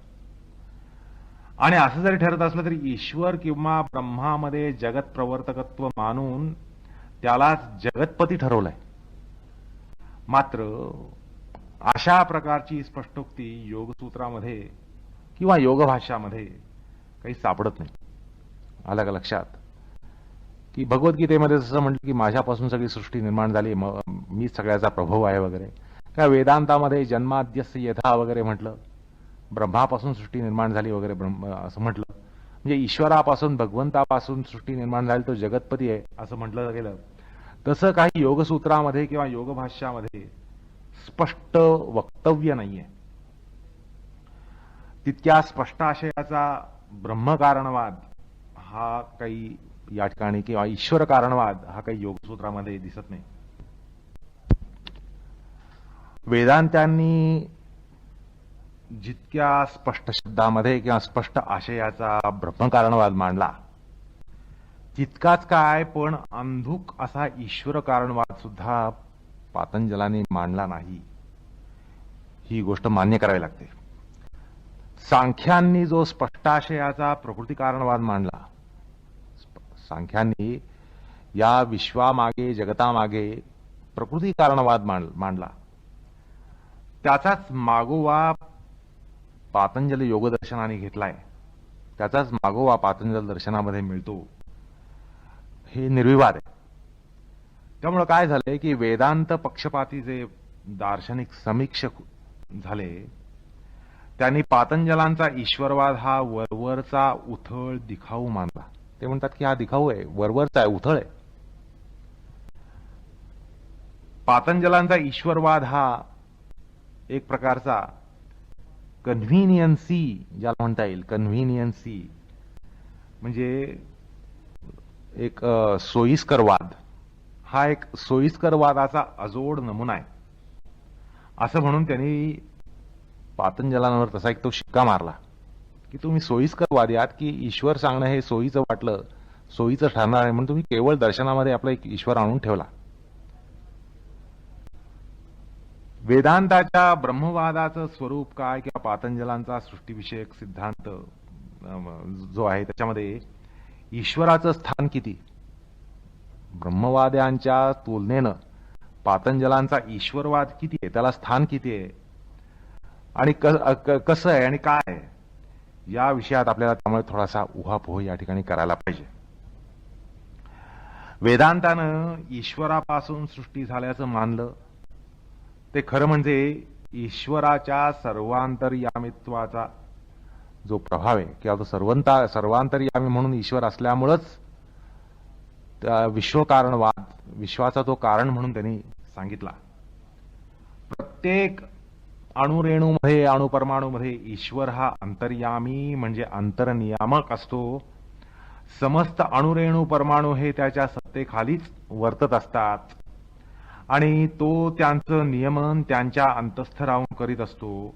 [SPEAKER 2] आणि असं जरी ठरत असलं तरी ईश्वर किंवा ब्रह्मामध्ये जगत प्रवर्तकत्व मानून त्यालाच जगतपती ठरवलंय. मात्र अशा प्रकारची स्पष्टोक्ती योगसूत्रामध्ये किंवा योगभाष्यामध्ये काही सापडत नाही. आलं का लक्षात? की भगवद्गीतेमध्ये जसं म्हटलं की माझ्यापासून सगळी सृष्टी निर्माण झाली, मीच सगळ्याचा प्रभव आहे वगैरे, का वेदांतामध्ये जन्माद्यस्य यथा वगैरे म्हटलं, ब्रह्मापासून सृष्टी निर्माण झाली वगैरे असं म्हटलं. म्हणजे ईश्वरापासून भगवंतापासून सृष्टी निर्माण झाली, तो जगतपती आहे असं म्हटलं गेलं. तसं काही योगसूत्रामध्ये किंवा योगभाष्यामध्ये स्पष्ट वक्तव्य नाहीये. तितक्या स्पष्ट आशयाचा ब्रह्मकारणवाद हा काही या ठिकाणी किंवा ईश्वर कारणवाद हा काही योगसूत्रामध्ये दिसत नाही. वेदांतांनी जितक्या स्पष्ट शब्दामध्ये किंवा स्पष्ट आशयाचा ब्रह्मकारणवाद मांडला तितकाच काय, पण अंधुक असा ईश्वर कारणवाद सुद्धा पातंजलांनी मांडला नाही. ही गोष्ट मान्य करावी लागते. सांख्यांनी जो स्पष्टाशयाचा प्रकृती कारणवाद मांडला, सांख्यांनी या विश्वामागे जगतामागे प्रकृती कारणवाद मांडला, त्याचाच मागोवा पातंजल योगदर्शनाने घेतलाय, त्याचाच मागोवा पातंजल दर्शनामध्ये मिळतो, हे निर्विवाद आहे. त्यामुळे काय झालंय की वेदांत पक्षपाती जे दार्शनिक समीक्षक झाले त्यांनी पातंजलांचा ईश्वरवाद हा वरवरचा उथळ दिखाऊ मानला. ते म्हणतात की हा दिखाऊ आहे, वरवरचा आहे, उथळ आहे. पातंजलांचा ईश्वरवाद हा एक प्रकारचा कन्व्हिनियन्सी, ज्याला म्हणता येईल कन्व्हिनियन्सी, म्हणजे एक सोयीस्करवाद, हा एक सोयीस्करवादाचा अजोड नमुना आहे असं म्हणून त्यांनी पातंजलांवर तसा एक तो शिक्का मारला की तुम्ही सोयीस्करवादी आहात, की ईश्वर सांगणं हे सोयीचं वाटलं, सोयीचं ठरणार आहे म्हणून तुम्ही केवळ दर्शनामध्ये आपला एक ईश्वर आणून ठेवला. वेदांताच्या ब्रह्मवादाचं स्वरूप काय किंवा पातंजलांचा सृष्टीविषयक सिद्धांत जो आहे त्याच्यामध्ये ईश्वराचं स्थान किती, ब्रह्मवाद्यांच्या तुलनेनं पातंजलांचा ईश्वरवाद किती आहे, त्याला स्थान किती आहे आणि कसं आहे आणि काय आहे, या विषयात आपल्याला त्यामुळे थोडासा उहापोह या ठिकाणी करायला पाहिजे. वेदांतानं ईश्वरापासून सृष्टी झाल्याचं मानलं ते खरं म्हणजे ईश्वराच्या सर्वांतर्यामित्वाचा जो प्रभाव आहे किंवा तो सर्वांतर्यामी म्हणून ईश्वर असल्यामुळंच विश्वकारणवाद, विश्वाचा तो कारण म्हणून त्यांनी सांगितला. प्रत्येक अणुरेणूमध्ये अणुपरमाणूमध्ये ईश्वर हा अंतर्यामी म्हणजे अंतरनियामक असतो. समस्त अणुरेणू परमाणू हे त्याच्या सत्तेखालीच वर्तत असतात आणि तो त्यांचं नियमन त्यांच्या अंतस्थ राहून करीत असतो.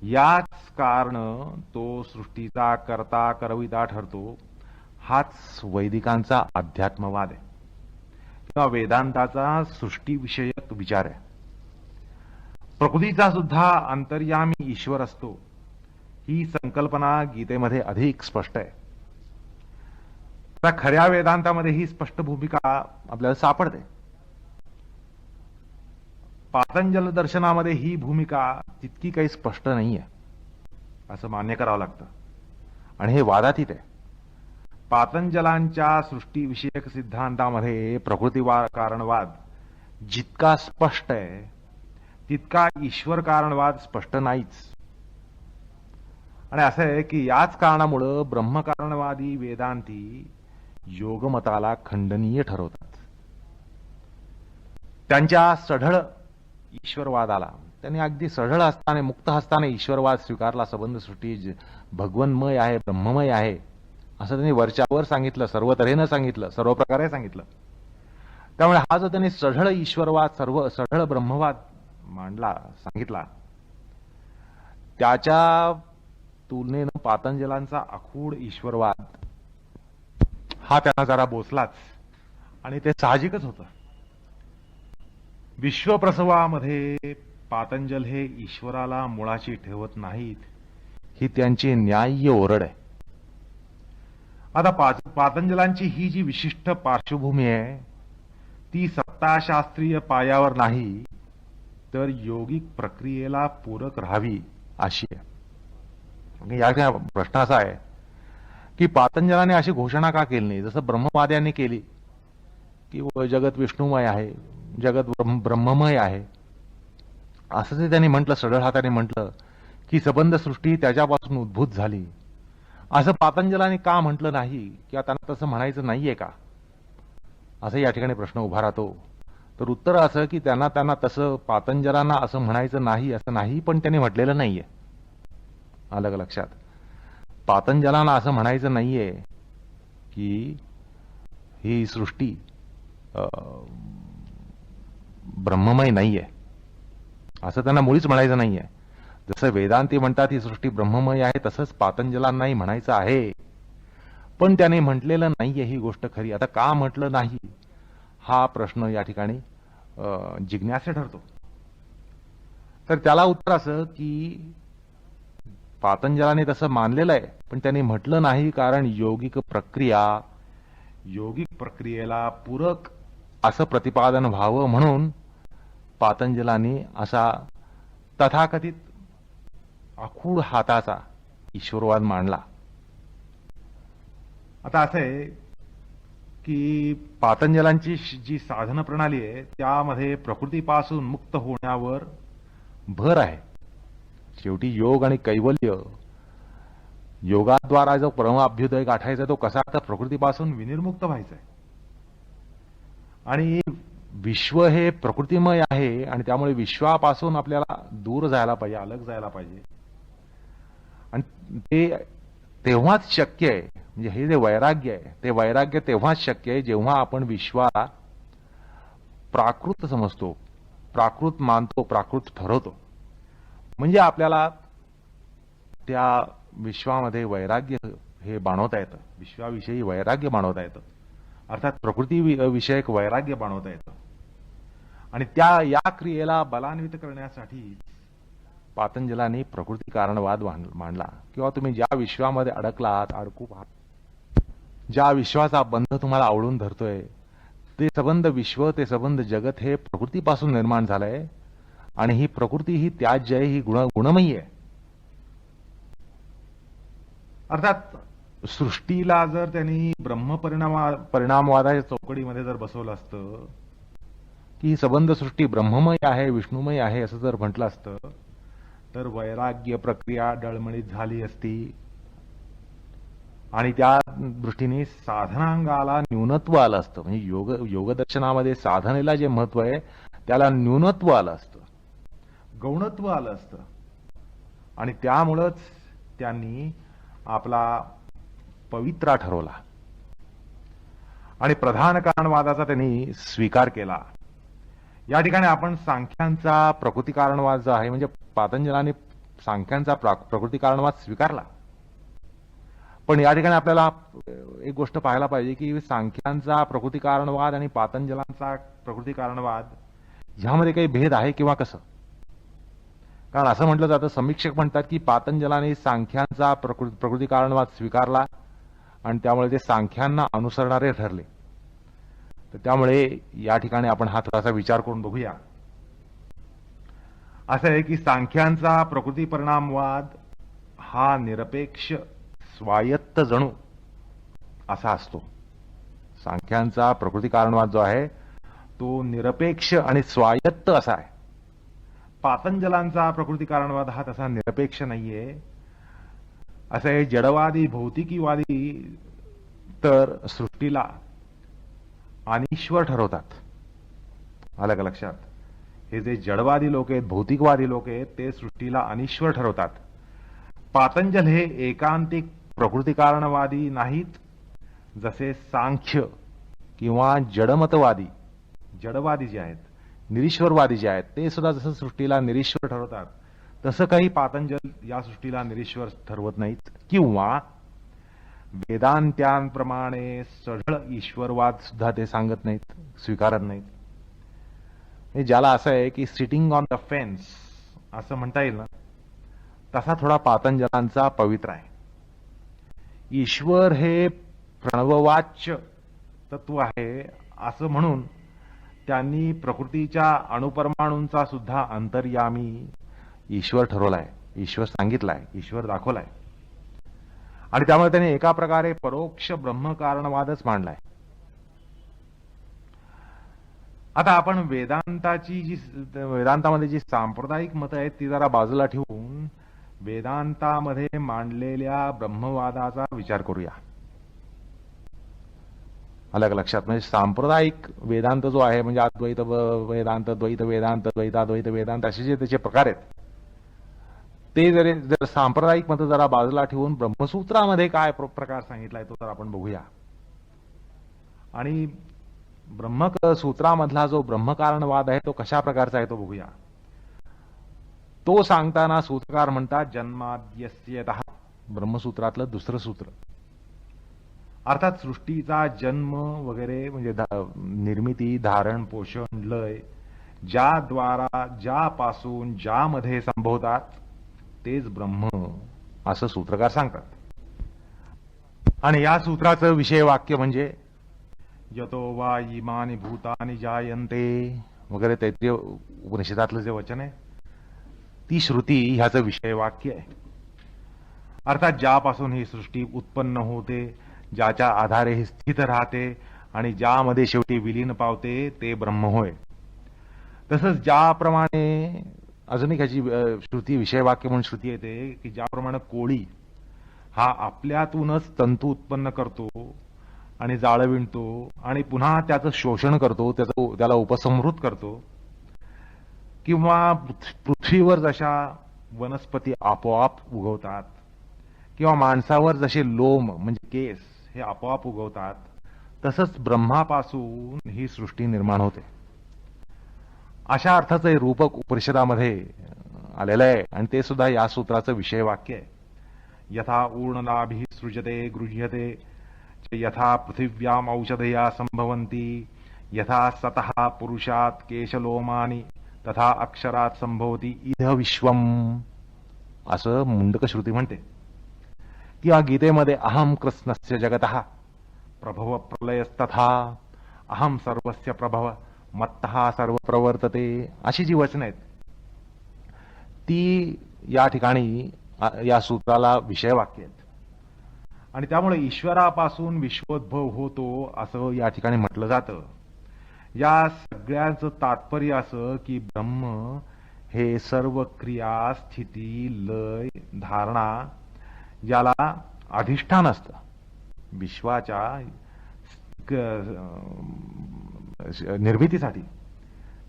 [SPEAKER 2] याच कारण तो सृष्टीचा कर्ता करविता ठरतो. हाच वैदिकांचा अध्यात्मवाद आहे किंवा वेदांताचा सृष्टीविषयक विचार आहे. प्रकृतीचा सुद्धा अंतर्यामी ईश्वर असतो ही संकल्पना गीतेमध्ये अधिक स्पष्ट आहे. खऱ्या वेदांतामध्ये ही स्पष्ट भूमिका आपल्याला सापडते. पातंजल दर्शनामध्ये ही भूमिका तितकी काही स्पष्ट नाहीये असं मान्य करावं लागतं आणि हे वादातीत आहे. पातंजलांच्या सृष्टीविषयक सिद्धांतामध्ये प्रकृतीवाद कारणवाद जितका स्पष्ट आहे तितका ईश्वर कारणवाद स्पष्ट नाहीच. आणि असं आहे की याच कारणामुळं ब्रह्मकारणवादी वेदांती योगमताला खंडनीय ठरवतात. त्यांच्या सढळ ईश्वरवादाला त्यांनी अगदी सढळ असताना मुक्त हस्ताने ईश्वरवाद स्वीकारला. संबंध सृष्टी भगवन्मय आहे, ब्रह्ममय आहे असं त्यांनी वरच्यावर सांगितलं, सर्व तऱ्हेनं सांगितलं, सर्व प्रकारे सांगितलं. त्यामुळे हा जो त्यांनी सढळ ईश्वरवाद, सर्व सढळ ब्रह्मवाद मांडला, सांगितला, त्याच्या तुलनेनं पातंजलांचा आखूड ईश्वरवाद हा त्यांना जरा बोचलाच, आणि ते साहजिकच होतं. विश्वप्रसवामध्ये पातंजल हे ईश्वराला मुळाशी ठेवत नाहीत, ही त्यांची न्याय्य ओरड आहे. आता पातंजलांची ही जी विशिष्ट पार्श्वभूमी आहे ती सत्ताशास्त्रीय पायावर नाही, तर योगिक प्रक्रियेला पूरक राहावी अशी आहे. या ठिकाणी प्रश्न असा आहे की पातंजलाने अशी घोषणा का केली नाही, जसं ब्रह्मवाद्यांनी केली की जगत विष्णुमय आहे, जगत ब्रह्ममय आहे, असं ते त्यांनी म्हटलं, सढळ हाताने म्हटलं की सबंध सृष्टी त्याच्यापासून उद्भूत झाली. असं पातंजलाने का म्हटलं नाही, किंवा त्यांना तसं म्हणायचं नाहीये का, असं या ठिकाणी प्रश्न उभा राहतो. तर उत्तर असं की त्यांना तसं पातंजलांना असं म्हणायचं नाही असं नाही, पण त्यांनी म्हटलेलं नाहीये. आलं का लक्षात? पातंजलांना असं म्हणायचं नाहीये की ही सृष्टी ब्रह्ममय नाहीये, असं त्यांना मुळीच म्हणायचं नाहीये. जसं वेदांती म्हणतात ही सृष्टी ब्रह्ममय आहे, तसंच पातंजलांनाही म्हणायचं आहे, पण त्याने म्हटलेलं नाहीये ही गोष्ट खरी. आता का म्हटलं नाही हा प्रश्न या ठिकाणी जिज्ञास्य ठरतो. तर त्याला उत्तर असं की पातंजलाने तसं मानलेलं आहे, पण त्यांनी म्हटलं नाही, कारण योगिक प्रक्रियेला पूरक असं प्रतिपादन व्हावं म्हणून पातंजलांनी असा तथाकथित आखूड हाताचा ईश्वरवाद मांडला. आता असं आहे की पातंजलांची जी साधन प्रणाली आहे त्यामध्ये प्रकृतीपासून मुक्त होण्यावर भर आहे. शेवटी योग आणि कैवल्य, योगाद्वारा जो परमाभ्युदय गाठायचा तो कसा, तर प्रकृतीपासून विनिर्मुक्त व्हायचा आहे. आणि विश्व हे प्रकृतिमय आहे, आणि त्यामुळे विश्वापासून आपल्याला दूर जायला पाहिजे, अलग जायला पाहिजे. आणि ते तेव्हाच शक्य आहे, म्हणजे हे जे वैराग्य आहे ते वैराग्य तेव्हाच शक्य आहे जेव्हा आपण विश्वाला प्राकृत समजतो, प्राकृत मानतो, प्राकृत ठरवतो. म्हणजे आपल्याला त्या विश्वामध्ये वैराग्य हे बाणवता येतं, विश्वाविषयी वैराग्य बाणवता येतं, अर्थात प्रकृती विषयक वैराग्य बाणवता येतं. आणि या क्रियेला बलान्वित करण्यासाठी पातंजलांनी प्रकृती कारणवाद मांडला. किंवा तुम्ही ज्या विश्वामध्ये अडकलात, अडकू पाहत, ज्या विश्वाचा बंध तुम्हाला आवळून धरतोय, ते सबंध विश्व, ते सबंध जगत हे प्रकृतीपासून निर्माण झालंय, आणि ही प्रकृती ही त्याज्य आहे, ही गुणमयी आहे. अर्थात सृष्टीला जर त्यांनी परिणामवादाच्या चौकडीमध्ये जर बसवलं असतं की ही सबंध सृष्टी ब्रह्ममय आहे, विष्णुमय आहे असं जर म्हटलं असतं, तर वैराग्य प्रक्रिया डळमळीत झाली असती, आणि त्या दृष्टीने साधनांगाला न्यूनत्व आलं असतं. म्हणजे योगदर्शनामध्ये साधनेला जे महत्व आहे त्याला न्यूनत्व आलं असतं, गौणत्व आलं असतं. आणि त्यामुळंच त्यांनी आपला पवित्रा ठरवला आणि प्रधान कारणवादाचा त्यांनी स्वीकार केला. या ठिकाणी आपण सांख्यांचा प्रकृती कारणवाद जो आहे, म्हणजे पातंजलांनी सांख्यांचा प्रकृती कारणवाद स्वीकारला, पण या ठिकाणी आपल्याला एक गोष्ट पाहायला पाहिजे की सांख्यांचा प्रकृती कारणवाद आणि पातंजलांचा प्रकृती कारणवाद ह्यामध्ये काही भेद आहे किंवा कसं. कारण असं म्हटलं जातं, समीक्षक म्हणतात की पातंजलांनी सांख्यांचा प्रकृती कारणवाद स्वीकारला आणि त्यामुळे ते सांख्यांना अनुसरणारे ठरले. तर त्यामुळे या ठिकाणी आपण हा थोडासा विचार करून बघूया. असं आहे की सांख्यांचा प्रकृती परिणामवाद हा निरपेक्ष स्वायत्त जणू असा असतो. सांख्यांचा प्रकृती कारणवाद जो आहे तो निरपेक्ष आणि स्वायत्त असा आहे. पातंजलांचा प्रकृती कारणवाद हा तसा निरपेक्ष नाहीये. असं आहे, जडवादी भौतिकीवादी तर सृष्टीला अनिश्वर ठरवतात. आलं का लक्षात? हे जे जडवादी लोक आहेत, भौतिकवादी लोक आहेत, ते सृष्टीला अनिश्वर ठरवतात. पातंजल हे एकांतिक प्रकृती कारणवादी नाहीत, जसे सांख्य किंवा जडवादी जे आहेत, निरीश्वरवादी जे आहेत, ते सुद्धा जसं सृष्टीला निरीश्वर ठरवतात, तसं काही पातंजल या सृष्टीला निरीश्वर ठरवत नाहीत किंवा वेदांत्यांप्रमाणे सढळ ईश्वरवाद सुद्धा ते सांगत नाहीत, स्वीकारत नाहीत. हे ज्याला असं आहे की सिटिंग ऑन द फेन्स असं म्हणता येईल ना, तसा थोडा पातंजलांचा पवित्र आहे. ईश्वर हे प्रणववाच्य तत्व आहे असं म्हणून त्यांनी प्रकृतीच्या अणुपरमाणूंचा सुद्धा अंतर्यामी ईश्वर ठरवलाय, ईश्वर सांगितलाय, ईश्वर दाखवलाय. आणि त्यामुळे त्यांनी एका प्रकारे परोक्ष ब्रह्मकारणवादच मांडलाय. आता आपण वेदांतामध्ये जी सांप्रदायिक मतं आहेत ती जरा बाजूला ठेवून वेदांतामध्ये मांडलेल्या ब्रह्मवादाचा विचार करूया. अलग लक्षात, म्हणजे सांप्रदायिक वेदांत जो आहे, म्हणजे अद्वैत वेदांत, द्वैत वेदांत, द्वैताद्वैत वेदांत असे जे त्याचे प्रकार आहेत, ते जर सांप्रदायिक मतं जरा बाजूला ठेवून ब्रह्मसूत्रामध्ये काय प्रकार सांगितलाय तो तर आपण बघूया. आणि ब्रह्मसूत्रामधला जो ब्रह्मकारणवाद आहे तो कशा प्रकारचा आहे तो बघूया. तो सांगताना सूत्रकार म्हणतात जन्माद्यस्यतः, ब्रह्मसूत्रातलं दुसरं सूत्र, अर्थात सृष्टीचा जन्म वगैरे म्हणजे निर्मिती, धारण, पोषण, लय ज्यापासून ज्यामध्ये संभवतात तेच ब्रह्म असं सूत्रकार सांगतात. आणि या सूत्राचं विषय वाक्य म्हणजे यतो वा इमानि भूतानि जायन्ते वगैरे तैत्रीय उपनिषदातलं जे वचन आहे ती श्रुती ह्याचं विषय वाक्य आहे. अर्थात ज्यापासून ही सृष्टी उत्पन्न होते, ज्याच्या आधारे ही स्थित राहते आणि ज्यामध्ये शेवटी विलीन पावते ते ब्रह्म होय. तसंच ज्याप्रमाणे अजून एक ह्याची श्रुती विषय वाक्य म्हणून श्रुती येते की ज्याप्रमाणे कोळी हा आपल्यातूनच तंतू उत्पन्न करतो आणि जाळं विणतो आणि पुन्हा त्याचं शोषण करतो, त्याला उपसंहृत करतो, किंवा पृथ्वीवर जशा वनस्पती आपोआप उगवतात किंवा माणसावर जसे लोम म्हणजे केस हे आपोआप उगवतात, तसंच ब्रह्मापासून ही सृष्टी निर्माण होते. अशा अर्थाचं हे रूपक उपनिषदामध्ये आलेलं आहे आणि ते सुद्धा या सूत्राचं विषय वाक्य आहे. यथा ऊर्णनाभिः सृजते गृह्यते यथा पृथिव्याम औषधया संभवन्ति यथा सतः पुरुषात केशलोमानि तथा अक्षरात संभवती इह विश्वम असं मुंडक श्रुती म्हणते. किंवा गीतेमध्ये अहम कृष्णस्य जगतः प्रभव प्रलयस्तथा अहम सर्वस्य प्रभव मत्तः सर्व प्रवर्तते अशी जी वचनं आहेत ती या ठिकाणी या सूत्राला विषय वाक्य आहेत. आणि त्यामुळे ईश्वरापासून विश्वोद्भव होतो असं या ठिकाणी म्हटलं जातं. या सगळ्याचं तात्पर्य असं की ब्रह्म हे सर्व क्रिया, स्थिती, लय, धारणा याला अधिष्ठान असतं. विश्वाच्या निर्मितीसाठी,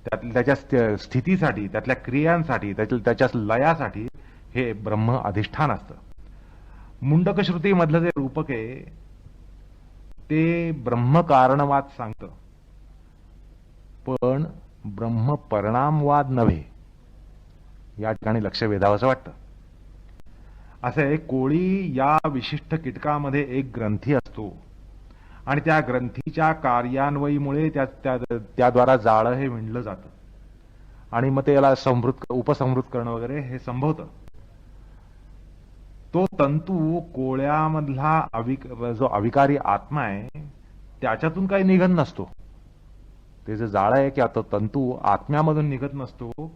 [SPEAKER 2] त्याच्या स्थितीसाठी, त्यातल्या क्रियांसाठी, त्याच्या लयासाठी हे ब्रह्म अधिष्ठान असतं. मुंडकश्रुतीमधलं जे रूपक आहे ते ब्रह्मकारणवाद सांगतं, पण ब्रह्म परिणामवाद नव्हे. या ठिकाणी लक्ष वेधावंसं वाटतं. असं आहे, कोळी या विशिष्ट कीटकामध्ये एक ग्रंथी असतो आणि त्या ग्रंथीच्या कार्यान्वयीमुळे त्याद्वारा जाळं हे विणलं जातं आणि मग त्याला उपसंहृत करणं वगैरे हे संभवतं. तो तंतू कोळ्यामधला जो अविकारी आत्मा आहे त्याच्यातून काही निघत नसतो. ते जे जाळं आहे की तो तंतू आत्म्यामधून निघत नसतो,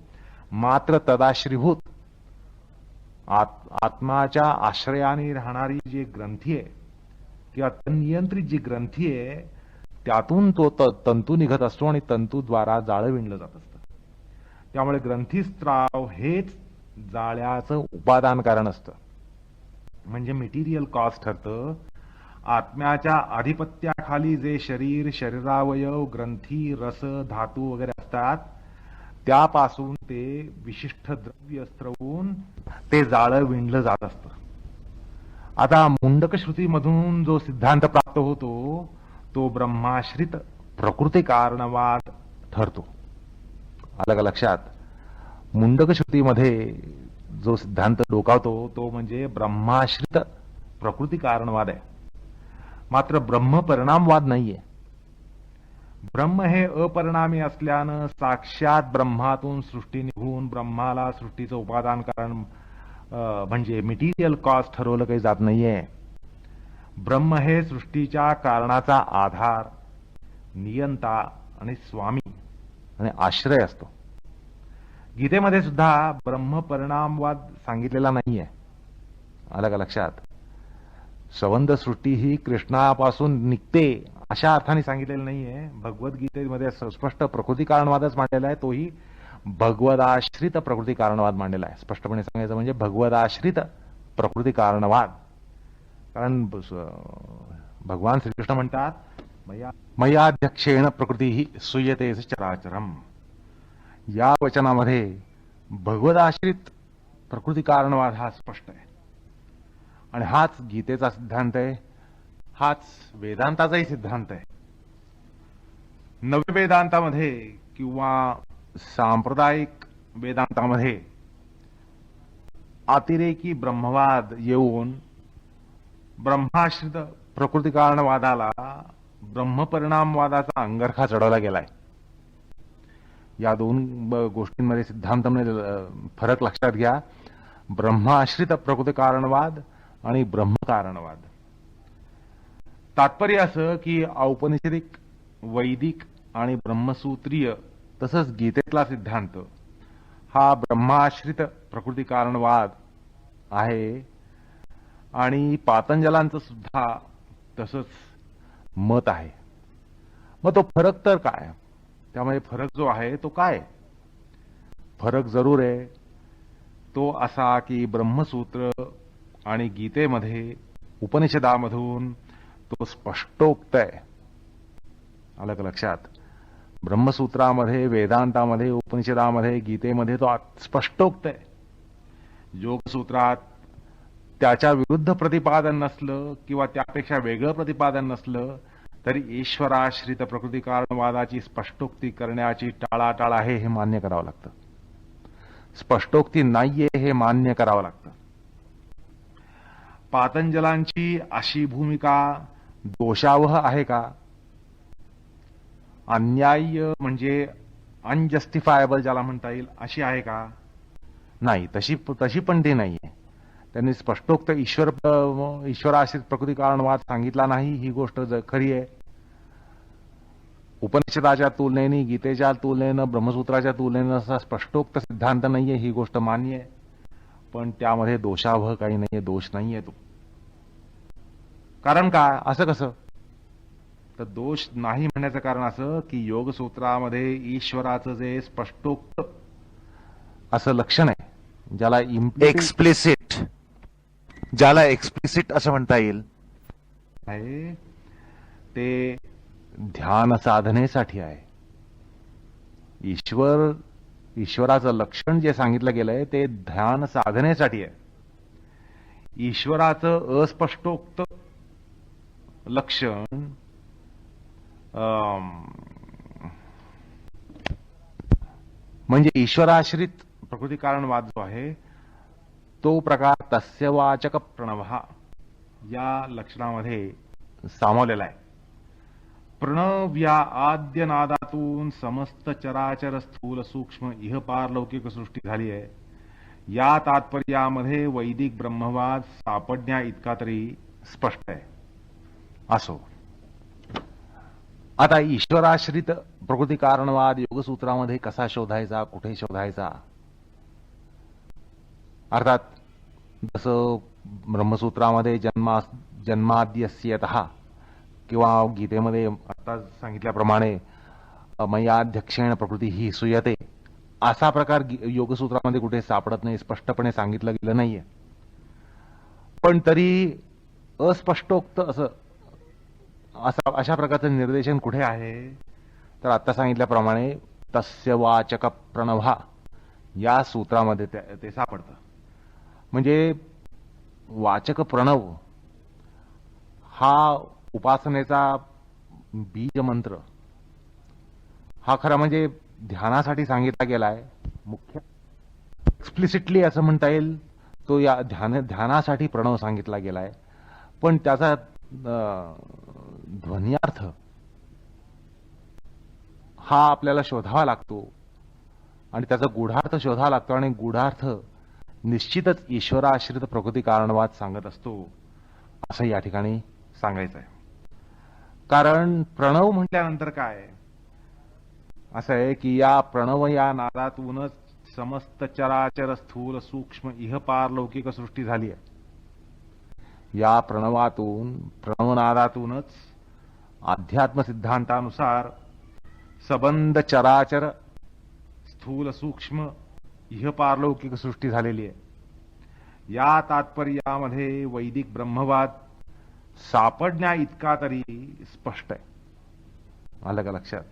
[SPEAKER 2] मात्र तदाश्रीभूत आत्माच्या आश्रयाने राहणारी जी ग्रंथी आहे किंवा नियंत्रित जी ग्रंथी आहे त्यातून तो तंतू निघत असतो आणि तंतूद्वारा जाळं विणलं जात असतं. त्यामुळे ग्रंथीस्त्राव हेच जाळ्याचं उपादान कारण असतं, म्हणजे मेटीरियल कॉज ठरतं. आत्म्याच्या आधिपत्याखाली जे शरीरावयव, ग्रंथी, रस, धातू वगैरे असतात त्यापासून ते विशिष्ट द्रव्य स्त्रवून ते जाळं विणलं जात असतं. आता मुंडक श्रुतीमधून जो सिद्धांत प्राप्त होतो तो ब्रह्माश्रित प्रकृती कारणवाद ठरतो. आलं का लक्षात? मुंडक श्रुतीमध्ये जो सिद्धांत डोकावतो तो म्हणजे ब्रह्माश्रित प्रकृती कारणवाद आहे. मात्र ब्रह्म परिणामवाद नाहीये. ब्रह्म हे अपरिणामी असल्यानं साक्षात ब्रह्मातून सृष्टी निघून ब्रह्माला सृष्टीचं उपादान कारण म्हणजे मटेरियल कॉज ठरवलं काही जात नाहीये. ब्रह्म हे सृष्टीच्या कारणाचा आधार, नियंता आणि स्वामी आणि आश्रय असतो. गीतेमध्ये सुद्धा ब्रह्म परिणामवाद सांगितलेला नाहीये. आलं का लक्षात? संबंध सृष्टी ही कृष्णापासून निघते अशा अर्थाने सांगितलेलं नाहीये. भगवद्गीतेमध्ये स्पष्ट प्रकृती कारणवादच मांडलेला आहे. तोही भगवदाश्रित प्रकृती कारणवाद मांडलेला आहे. स्पष्टपणे सांगायचं म्हणजे भगवदाश्रित प्रकृती कारणवाद. कारण भगवान श्रीकृष्ण म्हणतात मयाध्यक्षेण प्रकृती ही सुयते चराचरम. या वचनामध्ये भगवदाश्रित प्रकृती कारणवाद हा स्पष्ट आहे आणि हाच गीतेचा सिद्धांत आहे. हाच वेदांताचाही सिद्धांत आहे. नव्य वेदांतामध्ये किंवा सांप्रदायिक वेदांतामध्ये अतिरेकी ब्रह्मवाद येऊन ब्रह्माश्रित प्रकृती कारणवादाला ब्रह्मपरिणामवादाचा अंगरखा चढवला गेलाय. या दोन गोष्टींमध्ये सिद्धांतामध्ये फरक लक्षात घ्या. ब्रह्माश्रित प्रकृती कारणवाद आणि ब्रह्मकारणवाद. तात्पर्य असं की औपनिषदिक, वैदिक आणि ब्रह्मसूत्रीय तसंच गीतेतला सिद्धांत हा ब्रह्माश्रित प्रकृती कारणवाद आहे आणि पातंजलांचं सुद्धा तसंच मत आहे. मग तो फरक तर काय? त्यामध्ये फरक जो आहे तो काय? फरक जरूर आहे. तो असा की ब्रह्मसूत्र आणि गीतेमध्ये उपनिषदामधून तो स्पष्टोक्त आहे. आलं का लक्षात? ब्रह्मसूत्रामध्ये, वेदांतामध्ये, उपनिषदामध्ये, गीतेमध्ये तो स्पष्टोक्त आहे. योगसूत्रात त्याच्या विरुद्ध प्रतिपादन नसलं किंवा त्यापेक्षा वेगळं प्रतिपादन नसलं तरी ईश्वराश्रित प्रकृती कारणवादाची स्पष्टोक्ती करण्याची टाळाटाळ आहे हे मान्य करावं लागतं. स्पष्टोक्ती नाहीये हे मान्य करावं लागतं. पातंजलांची अशी भूमिका दोषावह आहे का? अन्याय्य म्हणजे अनजस्टिफायबल ज्याला म्हणता येईल अशी आहे का? नाही, तशी पण ती नाहीये. त्यांनी स्पष्टोक्त ईश्वराश्रित प्रकृती कारणवाद सांगितला नाही ही गोष्ट खरी आहे. उपनिषदाच्या तुलनेने, गीतेच्या तुलनेनं, ब्रह्मसूत्राच्या तुलनेनं असा स्पष्टोक्त सिद्धांत नाहीये ही गोष्ट मान्य आहे. पण त्यामध्ये दोषावह काही नाहीये, दोष नाहीये तो. कारण काय? असं कसं? तर दोष नाही म्हणण्याचं कारण असं की योगसूत्रामध्ये ईश्वराचं जे स्पष्टोक्त असं लक्षण आहे ज्याला एक्सप्लिसिट असं म्हणता येईल आहे, ते ध्यान साधनेसाठी आहे. ईश्वराचं लक्षण जे सांगितलं गेलंय ते ध्यान साधनेसाठी आहे. ईश्वराचं अस्पष्टोक्त लक्षण म्हणजे ईश्वराश्रित प्रकृती कारणवाद जो आहे तो प्रकार तस्यवाचक प्रणव या लक्षणामध्ये सामावलेला आहे. प्रणव या आद्य नादातून समस्त चराचर स्थूल सूक्ष्म इह पारलौकिक सृष्टी झाली आहे. या तात्पर्यामध्ये वैदिक ब्रह्मवाद सापडण्या इतका तरी स्पष्ट आहे. असो, आता ईश्वराश्रित प्रकृती कारणवाद योगसूत्रामध्ये कसा शोधायचा, कुठे शोधायचा? अर्थात जसं ब्रह्मसूत्रामध्ये जन्माद्यस्यतः किंवा गीतेमध्ये आता सांगितल्याप्रमाणे मयाध्यक्षेण प्रकृती ही सुयते असा प्रकार योगसूत्रामध्ये कुठे सापडत नाही, स्पष्टपणे सांगितलं गेलं नाहीये. पण तरी अस्पष्टोक्त अशा प्रकारचं निर्देशन कुठे आहे? तर आता सांगितल्याप्रमाणे तस्य वाचक प्रणव या सूत्रामध्ये ते सापडतं. म्हणजे वाचक प्रणव हा उपासनेचा बीज मंत्र हा खरा म्हणजे ध्यानासाठी सांगितला गेलाय. मुख्य एक्सप्लिसिटली असं म्हणता येईल, तो या ध्यानासाठी प्रणव सांगितला गेलाय, पण त्याचा ध्वन्यार्थ हा आपल्याला शोधावा लागतो आणि त्याचा गूढार्थ शोधावा लागतो, आणि गूढार्थ निश्चितच ईश्वराश्रित प्रकृती कारणवाद सांगत असतो, असं या ठिकाणी सांगायचं आहे. कारण प्रणव म्हटल्यानंतर काय असं आहे की या प्रणव या नादातूनच समस्त चराचर स्थूल सूक्ष्म इह पारलौकिक सृष्टी झाली आहे. या प्रणवनादातूनच अध्यात्म सिद्धांतानुसार सबंध चराचर स्थूल सूक्ष्म इह पारलौकिक सृष्टी झालेली आहे. या तात्पर्यामध्ये वैदिक ब्रह्मवाद सापडण्या इतका तरी स्पष्ट आहे. आलं का लक्षात?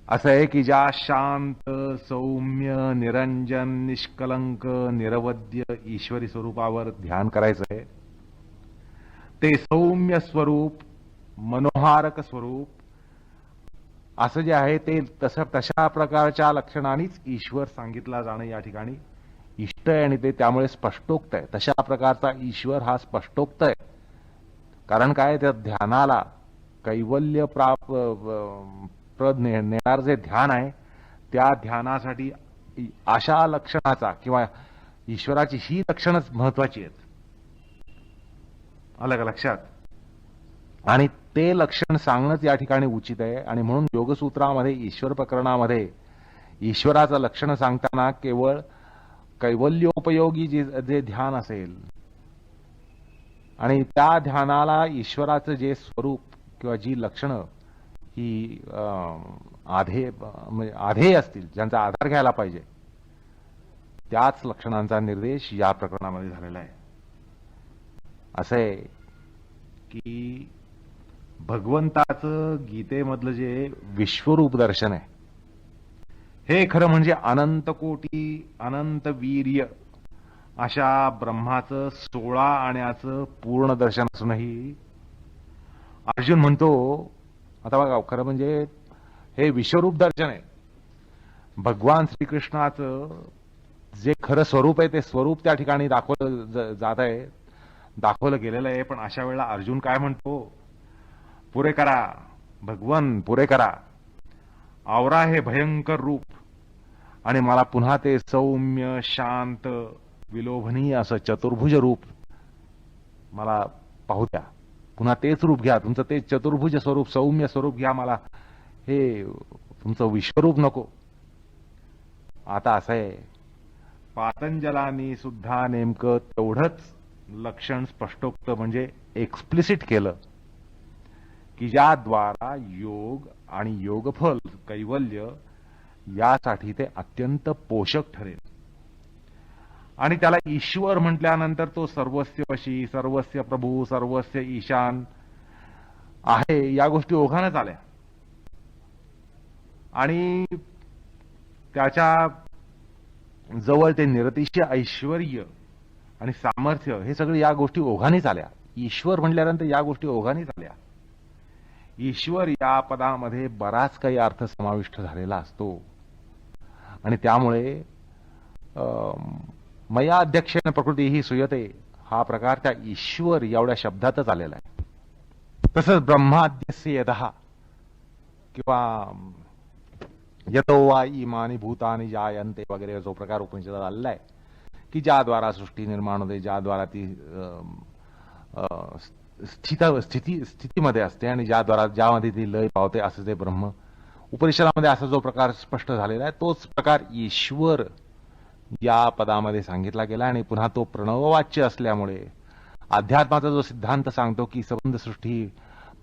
[SPEAKER 2] असं आहे की ज्या शांत सौम्य निरंजन निष्कलंक निरवध्य ईश्वरी स्वरूपावर ध्यान करायचं आहे, ते सौम्य स्वरूप मनोहारक स्वरूप असं जे आहे ते तशा प्रकारच्या लक्षणांनीच ईश्वर सांगितला जाणं या ठिकाणी इष्ट आहे, आणि ते त्यामुळे स्पष्टोक्त आहे. तशा प्रकारचा ईश्वर हा स्पष्टोक्त आहे. कारण काय, त्या ध्यानाला कैवल्य प्रद नेणार जे ध्यान आहे, त्या ध्यानासाठी अशा लक्षणाचा किंवा ईश्वराची ही लक्षणच महत्वाची आहेत. आलं का लक्षात? आणि ते लक्षण सांगणंच या ठिकाणी उचित आहे. आणि म्हणून योगसूत्रामध्ये ईश्वर प्रकरणामध्ये ईश्वराचं लक्षण सांगताना केवळ कैवल्योपयोगी जे ध्यान असेल आणि त्या ध्यानाला ईश्वराचं जे स्वरूप किंवा जी लक्षणं ही आधेय असतील, ज्यांचा आधार घ्यायला पाहिजे, त्याच लक्षणांचा निर्देश या प्रकरणामध्ये झालेला आहे. असं आहे की भगवंताचं गीतेमधलं जे विश्वरूप दर्शन आहे, हे खरं म्हणजे अनंत कोटी अनंत वीर्य अशा ब्रह्माचं 16 आण्याचं पूर्ण दर्शन असूनही अर्जुन म्हणतो, आता बघा, खरं म्हणजे हे विश्वरूप दर्शन आहे. भगवान श्रीकृष्णाचं जे खरं स्वरूप आहे ते स्वरूप त्या ठिकाणी दाखवलं जात आहे, दाखवलं गेलेलं आहे. पण अशा वेळेला अर्जुन काय म्हणतो, पुरे करा भगवन, पुरे करा, आवरा हे भयंकर रूप, आणि मला पुन्हा ते सौम्य शांत विलोभनीय असं चतुर्भुज रूप मला पाहू द्या. पुन्हा तेच रूप घ्या, तुमचं ते चतुर्भुज स्वरूप सौम्य स्वरूप घ्या, मला हे तुमचं विश्वरूप नको. आता असं आहे, पातंजलांनी सुद्धा नेमकं तेवढंच लक्षण स्पष्टोक्त म्हणजे एक्सप्लिसिट केलं की ज्याद्वारा योग आणि योगफल कैवल्य यासाठी ते अत्यंत पोषक ठरेल. आणि त्याला ईश्वर म्हटल्यानंतर तो सर्वस्य वशी, सर्वस्य प्रभू, सर्वस्य ईशान आहे, या गोष्टी ओघानच आल्या. आणि त्याच्या जवळ ते निरतिशय ऐश्वर्य आणि सामर्थ्य, हे सगळे या गोष्टी ओघानेच आल्या. ईश्वर म्हटल्यानंतर या गोष्टी ओघानेच आल्या. ईश्वर या पदामध्ये बराच काही अर्थ समाविष्ट झालेला असतो, आणि त्यामुळे मया अध्यक्षेन प्रकृती ही सुयते हा प्रकार त्या ईश्वर एवढ्या शब्दातच आलेला आहे. तसंच ब्रह्माद्यस्य यतः किंवा यतो वा इमानी भूतानी जायन्ते वगैरे जो प्रकार उपनिषदात आलेला आहे की ज्याद्वारा सृष्टी निर्माण होते, ज्याद्वारा ती स्थितीमध्ये असते आणि ज्यामध्ये ती लय पावते, असं ते ब्रह्म उपनिषदामध्ये असा जो प्रकार स्पष्ट झालेला आहे, तोच प्रकार ईश्वर या पदामध्ये सांगितला गेला. आणि पुन्हा तो प्रणववाच्य असल्यामुळे अध्यात्माचा जो सिद्धांत सांगतो की सबंध सृष्टी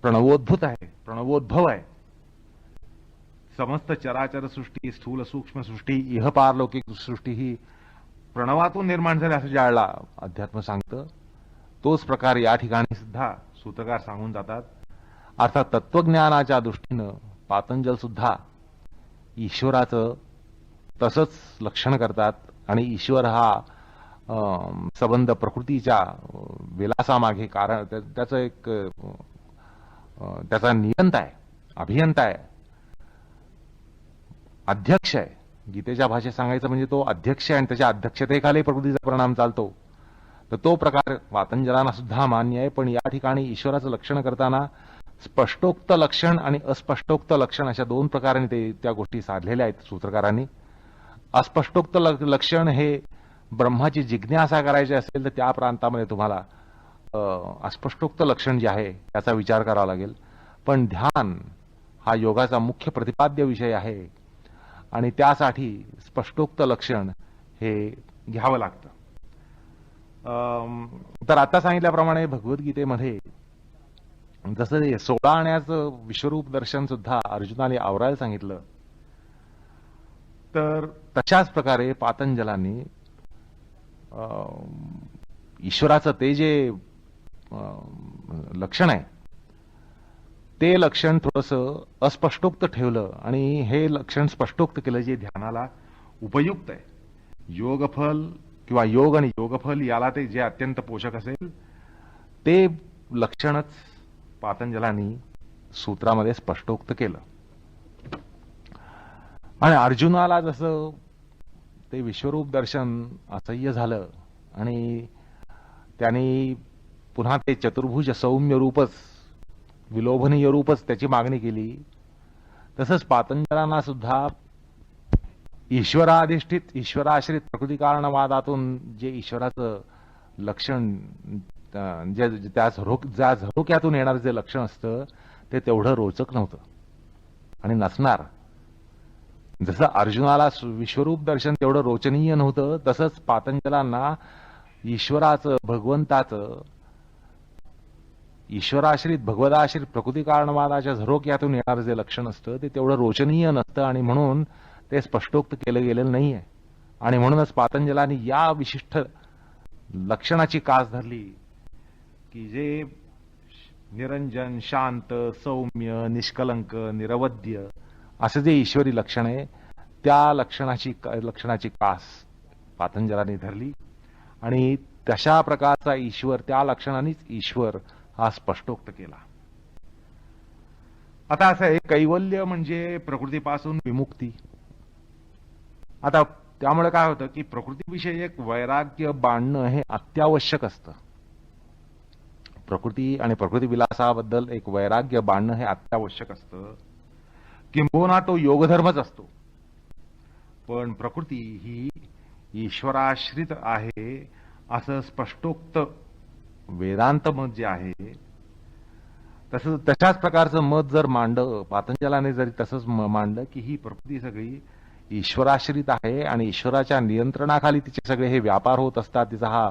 [SPEAKER 2] प्रणवोद्भूत आहे, प्रणवोद्भव आहे, समस्त चराचर सृष्टी स्थूल सूक्ष्म सृष्टी इह पारलौकिक सृष्टी ही प्रणवातून निर्माण झाली असं ज्यावेळेला अध्यात्म सांगतं, तोच प्रकार या ठिकाणी सुद्धा सूत्रकार सांगून जातात. अर्थात तत्वज्ञानाच्या दृष्टीनं पातंजल सुद्धा ईश्वराचं तसंच लक्षण करतात, आणि ईश्वर हा सबंध प्रकृतीच्या विलासामागे कारण त्याचं एक त्याचा नियंता आहे, अभियंता आहे, अध्यक्ष आहे, गीतेच्या भाषेत सांगायचं म्हणजे तो अध्यक्ष आहे आणि त्याच्या अध्यक्षतेखाली प्रकृतीचा परिणाम चालतो. तर तो प्रकार पातंजलांना सुद्धा मान्य आहे. पण या ठिकाणी ईश्वराचं लक्षण करताना स्पष्टोक्त लक्षण आणि अस्पष्टोक्त लक्षण अशा दोन प्रकारांनी त्या गोष्टी साधलेल्या आहेत सूत्रकारांनी. अस्पष्टोक्त लक्षण हे ब्रह्माची जिज्ञासा करायची असेल तर त्या प्रांतामध्ये तुम्हाला अस्पष्टोक्त लक्षण जे आहे त्याचा विचार करावा लागेल. पण ध्यान हा योगाचा मुख्य प्रतिपाद्य विषय आहे आणि त्यासाठी स्पष्टोक्त लक्षण हे घ्यावं लागतं. तर आता सांगितल्याप्रमाणे भगवद्गीतेमध्ये जसं 16 आण्याचं विश्वरूप दर्शन सुद्धा अर्जुनाने आवरायला सांगितलं, तर तशाच प्रकारे पातंजलांनी ईश्वराचं ते जे लक्षण आहे ते लक्षण थोडंसं अस्पष्टोक्त ठेवलं आणि हे लक्षण स्पष्टोक्त केलं जे ध्यानाला उपयुक्त आहे. योगफल किंवा योग आणि योगफल याला ते जे अत्यंत पोषक असेल ते लक्षणच पातंजलांनी सूत्रामध्ये स्पष्टोक्त केलं. आणि अर्जुनाला जसं ते विश्वरूप दर्शन असह्य झालं आणि त्यांनी पुन्हा ते चतुर्भुज सौम्य रूपच, विलोभनीय रूपच त्याची मागणी केली, तसंच पातंजलांना सुद्धा ईश्वराधिष्ठित ईश्वराश्रित प्रकृती कारणवादातून जे ईश्वराचं लक्षण ज्या झरोक्यातून येणारं जे लक्षण असतं ते तेवढं रोचक नव्हतं आणि नसणार. जसं अर्जुनाला विश्वरूप दर्शन तेवढं रोचनीय नव्हतं, तसंच पातंजलांना ईश्वराचं, भगवंताचं, ईश्वराश्रित भगवदाश्रित प्रकृती कारणवादाच्या झरोक्यातून येणारं जे लक्षण असतं ते तेवढं रोचनीय नसतं आणि म्हणून ते स्पष्टोक्त केलं गेलेलं नाहीये. आणि म्हणूनच पातंजलांनी या विशिष्ट लक्षणाची कास धरली की जे निरंजन, शांत, सौम्य, निष्कलंक, निरवध्य असं जे ईश्वरी लक्षण आहे त्या लक्षणाची कास पातंजलांनी धरली आणि तशा प्रकारचा ईश्वर, त्या लक्षणानेच ईश्वर हा स्पष्टोक्त केला. आता असं आहे, कैवल्य म्हणजे प्रकृतीपासून विमुक्ती. आता त्यामुळे काय होतं की प्रकृतीविषयी एक वैराग्य बांधणं हे अत्यावश्यक असतं. प्रकृती आणि प्रकृती विलासाबद्दल एक वैराग्य बांधणं हे अत्यावश्यक असतं. किंबहुना तो योगधर्मच असतो. पण प्रकृती ही ईश्वराश्रित आहे असं स्पष्टोक्त वेदांत मत जे आहे तशाच प्रकारचं मत जर मांडलं, पातंजलाने जरी तसंच मांडलं की ही प्रकृती सगळी ईश्वराश्रित आहे आणि ईश्वराच्या नियंत्रणाखाली तिचे सगळे हे व्यापार होत असतात, तिचा हा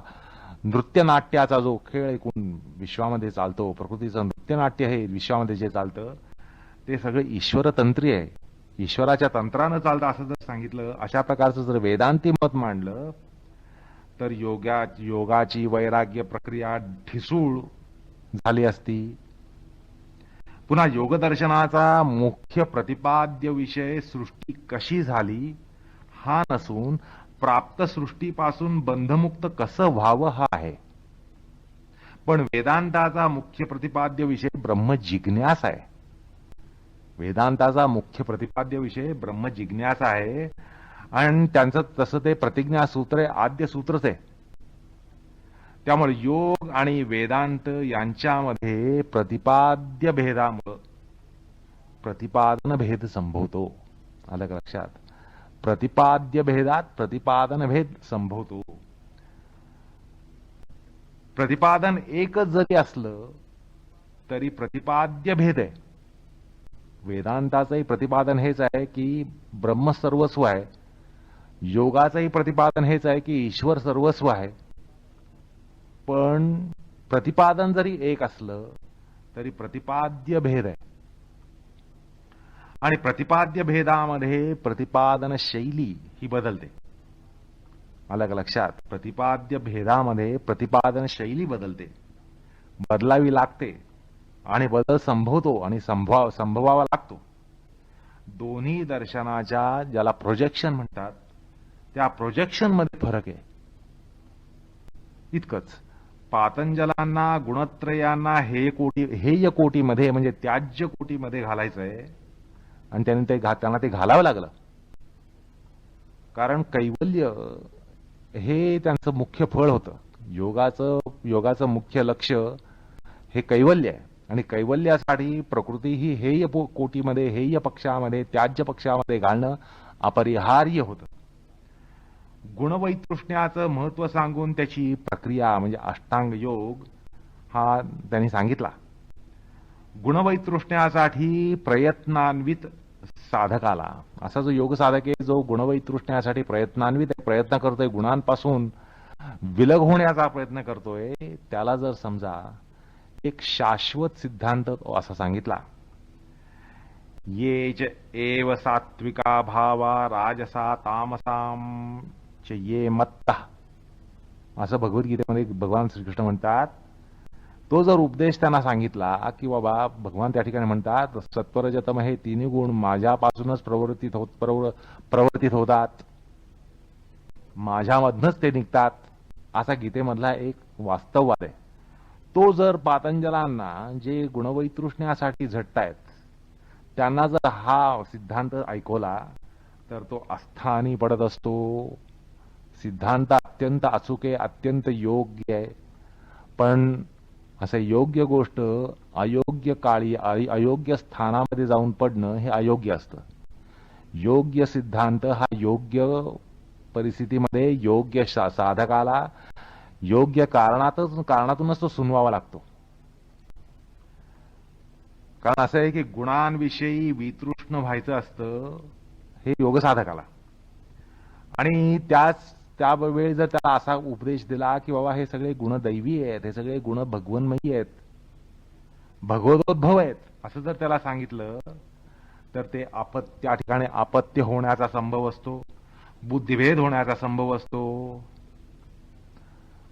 [SPEAKER 2] नृत्यनाट्याचा जो खेळ एकूण विश्वामध्ये चालतो, प्रकृतीचं नृत्यनाट्य हे विश्वामध्ये जे चालतं ते सगळं ईश्वरतंत्री आहे, ईश्वराच्या तंत्रानं चालतं असं जर सांगितलं, अशा प्रकारचं जर वेदांती मत मांडलं तर योगाची वैराग्य प्रक्रिया ढिसूळ झाली असती. पुन्हा योगदर्शनाचा मुख्य प्रतिपाद्य विषय सृष्टी कशी झाली हा नसून प्राप्त सृष्टीपासून बंधमुक्त कसं व्हावं हा आहे. पण वेदांताचा मुख्य प्रतिपाद्य विषय ब्रह्मजिज्ञासा आहे. वेदांताचा मुख्य प्रतिपाद्य विषय ब्रह्मजिज्ञासा आहे आणि त्यांचं तसं ते प्रतिज्ञा सूत्र आहे, आद्य सूत्रच आहे. त्यामुळे योग आणि वेदांत यांच्यामध्ये प्रतिपाद्य भेदामुळे प्रतिपादन भेद संभवतो. आलं का लक्षात? प्रतिपाद्य भेदात प्रतिपादन भेद संभवतो. प्रतिपादन एकच जरी असलं तरी प्रतिपाद्य भेद आहे. वेदांताचंही प्रतिपादन हेच आहे की ब्रह्म सर्वस्व आहे. योगाचंही प्रतिपादन हेच आहे की ईश्वर सर्वस्व आहे. पण प्रतिपादन जरी एक असलं तरी प्रतिपाद्य भेद आहे आणि प्रतिपाद्य भेदामध्ये प्रतिपादन शैली ही बदलते. आलं का लक्षात? प्रतिपाद्य भेदामध्ये प्रतिपादन शैली बदलते, बदलावी लागते आणि बदल संभवतो आणि संभवावा लागतो. दोन्ही दर्शनाच्या ज्याला प्रोजेक्शन म्हणतात त्या प्रोजेक्शन मध्ये फरक आहे. इतकंच. पातंजलांना गुणत्रयांना हेय कोटीमध्ये म्हणजे त्याज्य कोटीमध्ये घालायचंय आणि त्यांना ते घालावं लागलं. कारण कैवल्य हे त्यांचं मुख्य फळ होतं. योगाचं मुख्य लक्ष हे कैवल्य आहे. आणि कैवल्यासाठी प्रकृती ही हेय कोटीमध्ये, हेय पक्षामध्ये, त्याज्य पक्षामध्ये घालणं अपरिहार्य होतं. गुणवैतृष्ण्याचं महत्व सांगून त्याची प्रक्रिया म्हणजे अष्टांग योग हा त्यांनी सांगितला. गुणवैतृष्ण्यासाठी प्रयत्नान्वित साधकाला, असा जो योग साधक आहे जो गुणवैतृष्ण्यासाठी प्रयत्नान्वित प्रयत्न करतोय, गुणांपासून विलग होण्याचा प्रयत्न करतोय, त्याला जर समजा एक शाश्वत सिद्धांत असा सांगितला, ये च एव सात्विका भावा राजसा तामसाम च ये मत्तः, असं भगवद्गीतेमध्ये भगवान श्रीकृष्ण म्हणतात. तो जर उपदेश त्यांना सांगितला की बाबा, भगवान त्या ठिकाणी म्हणतात सत्वरजतम हे तिन्ही गुण माझ्यापासूनच प्रवर्तित होतात, माझ्यामधनच ते निघतात, असा गीतेमधला एक वास्तववाद आहे. तो जर पातंजलांना जे गुणवैतृष्ण्यासाठी झटतायत त्यांना जर हा सिद्धांत ऐकवला तर तो अस्थानी पडत असतो. सिद्धांत अत्यंत अचूक आहे, अत्यंत योग्य आहे, पण असं योग्य गोष्ट अयोग्य काळी अयोग्य स्थानामध्ये जाऊन पडणं हे अयोग्य असतं. योग्य सिद्धांत हा योग्य परिस्थितीमध्ये योग्य साधकाला योग्य कारणातूनच तो सुनवावा लागतो. कारण असं आहे की गुणांविषयी वितृष्ण व्हायचं असतं हे योग साधकाला, आणि त्या वेळी जर त्याला असा उपदेश दिला की बाबा हे सगळे गुण दैवी आहेत, हे सगळे गुण भगवन्मयी आहेत, भगवदोद्भव आहेत, असं जर त्याला सांगितलं तर ते त्या ठिकाणी अपत्य होण्याचा संभव असतो, बुद्धिभेद होण्याचा संभव असतो.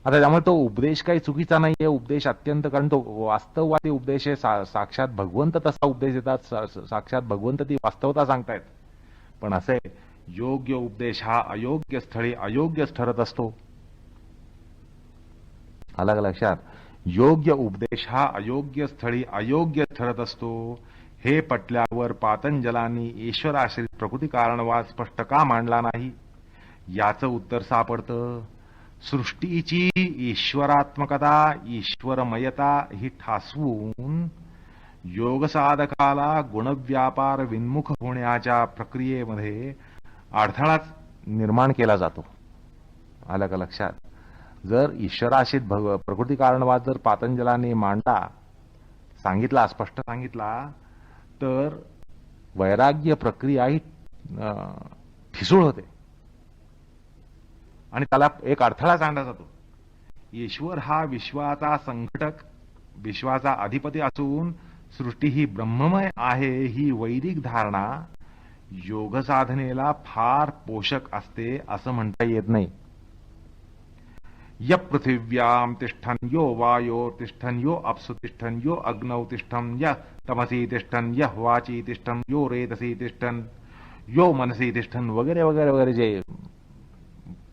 [SPEAKER 2] आता त्यामुळे तो उपदेश काही चुकीचा नाहीये. उपदेश अत्यंत, कारण तो वास्तववादी उपदेश आहे. साक्षात भगवंत तसा उपदेश देतात, साक्षात भगवंत ती वास्तवता सांगतायत. पण असे योग्य उपदेश हा अयोग्य स्थळी अयोग्यच ठरत असतो. अलग लक्षात, योग्य उपदेश हा अयोग्य स्थळी अयोग्य ठरत असतो. हे पटल्यावर पातंजलांनी ईश्वराश्रित प्रकृती कारणवाद स्पष्ट का मांडला नाही, याचं उत्तर सापडतं. सृष्टीची ईश्वरात्मकता, ईश्वरमयता ही ठासवून योगसाधकाला गुणव्यापार विन्मुख होण्याच्या प्रक्रियेमध्ये अडथळाच निर्माण केला जातो. आलं का लक्षात? जर ईश्वराश्रित प्रकृती कारणवाद जर पातंजलांनी मांडला, सांगितला, स्पष्ट सांगितला, तर वैराग्य प्रक्रिया ही ठिसूळ होते आणि त्याला एक अडथळा आणला जातो. ईश्वर हा विश्वाचा संघटक, विश्वाचा अधिपती असून सृष्टी ही ब्रह्ममय आहे, ही वैदिक धारणा योग साधनेला फार पोषक असते असं म्हणता येत नाही. य पृथिव्याम तिष्ठन यो वायो तिष्ठन यो अप्सु तिष्ठन यो अग्नौ तिष्ठन य तमसी तिष्ठन य वाची तिष्ठन यो रेतसी तिष्ठन यो मनसी तिष्ठन वगैरे वगैरे वगैरे जे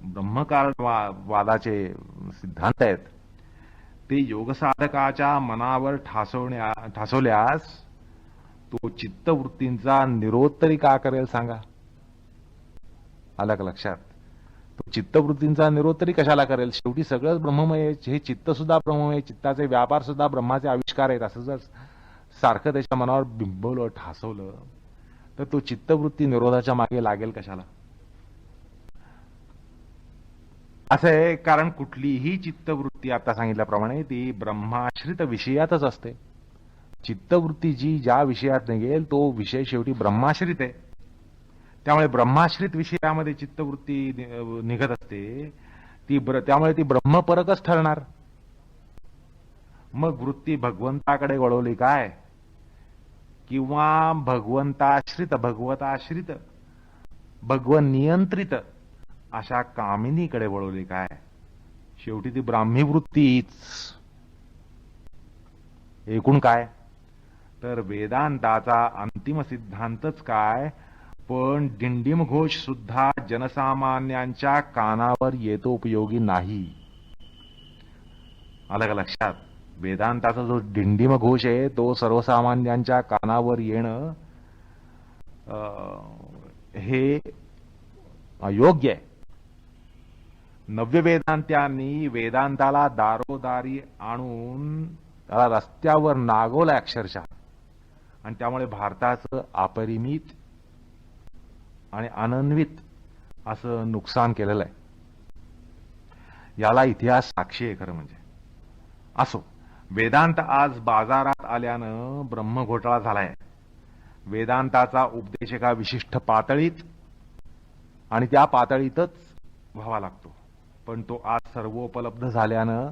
[SPEAKER 2] ब्रह्मकारणवादाचे सिद्धांत आहेत ते योगसाधकाच्या मनावर ठासवल्यास तो चित्तवृत्तींचा निरोध तरी का करेल सांगा? आलं का लक्षात? तो चित्तवृत्तींचा निरोध तरी कशाला करेल? शेवटी सगळंच ब्रह्ममय, हे चित्त सुद्धा ब्रह्ममय, चित्ताचे व्यापार सुद्धा ब्रह्माचे आविष्कार आहेत, असं जर सारखं त्याच्या मनावर बिंबवलं, ठासवलं, तर तो चित्तवृत्ती निरोधाच्या मागे लागेल कशाला? असं आहे. कारण कुठलीही चित्तवृत्ती आता सांगितल्याप्रमाणे ती ब्रह्माश्रित विषयातच असते. चित्तवृत्ती जी ज्या विषयात निघेल तो विषय शेवटी ब्रह्माश्रित आहे. त्यामुळे ब्रह्माश्रित विषयामध्ये चित्तवृत्ती निघत असते, त्यामुळे ती ब्रह्मपरकच ठरणार. मग वृत्ती भगवंताकडे वळवली काय, किंवा भगवंताश्रित, भगवताश्रित, भगवन नियंत्रित अशा कामिनीकडे वळवली काय, शेवटी ती ब्राह्मी वृत्तीच. एकूण काय तर वेदांताचा अंतिम सिद्धांतच काय, पण डिंडीम घोष सुद्धा जनसामान्यांच्या कानावर येतो उपयोगी नाही. आलं का लक्षात? वेदांताचा जो डिंडीम घोष आहे तो सर्वसामान्यांच्या कानावर येणं हे अयोग्य आहे. नव्य वेदांत्यांनी वेदांताला दारोदारी आणून त्याला रस्त्यावर नागवलं अक्षरशः, आणि त्यामुळे भारताचं अपरिमित आणि अनन्वित असं नुकसान केलेलं आहे. याला इतिहास साक्षी आहे खरं म्हणजे. असो, वेदांत आज बाजारात आल्यानं ब्रह्मघोटाळा झालाय. वेदांताचा उपदेश एका विशिष्ट पातळीत आणि त्या पातळीतच व्हावा लागतो, पण तो आज सर्वोपलब्ध झाल्यानं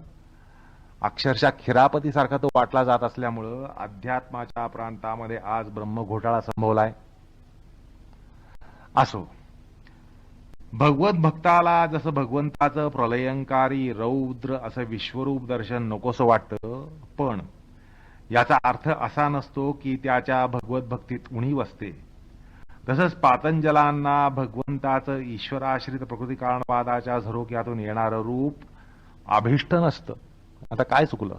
[SPEAKER 2] अक्षरशः खिरापतीसारखा तो वाटला जात असल्यामुळं अध्यात्माच्या प्रांतामध्ये आज ब्रह्मघोटाळा संभवलाय. असो, भगवत भक्ताला जसं भगवंताचं प्रलयंकारी रौद्र असं विश्वरूप दर्शन नकोसं वाटतं, पण याचा अर्थ असा नसतो की त्याच्या भगवत भक्तीत उणीव असते. तसंच पातंजलांना भगवंताचं ईश्वराश्रित प्रकृती कारणवादाच्या झरोक्यातून येणारं रूप अभिष्ट नसतं. आता काय चुकलं?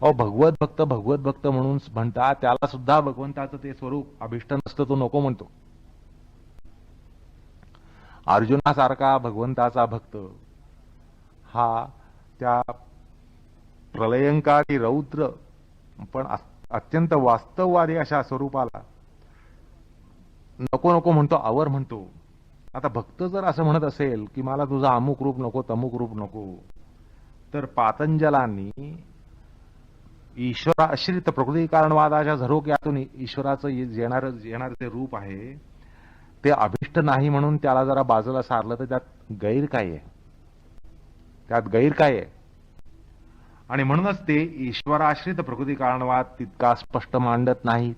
[SPEAKER 2] भगवत भक्त म्हणून म्हणतात, त्याला सुद्धा भगवंताचं ते स्वरूप अभिष्ट नसतं, तो नको म्हणतो. अर्जुनासारखा भगवंताचा भक्त हा त्या प्रलयंकारी रौद्र पण अत्यंत वास्तववादी अशा स्वरूपाला नको नको म्हणतो, आवर म्हणतो. आता भक्त जर असं म्हणत असेल की मला तुझं अमुक रूप नको, तमुक रूप नको, तर पातंजलांनी ईश्वराश्रित प्रकृती कारणवादाच्या झरोक्यातून ईश्वराचं येणारं ते रूप आहे ते अभिष्ट नाही म्हणून त्याला जरा बाजूला सारलं तर त्यात गैर काय आहे? त्यात गैर काय आहे? आणि म्हणूनच ते ईश्वराश्रित प्रकृती कारणवाद तितका स्पष्ट मांडत नाहीत,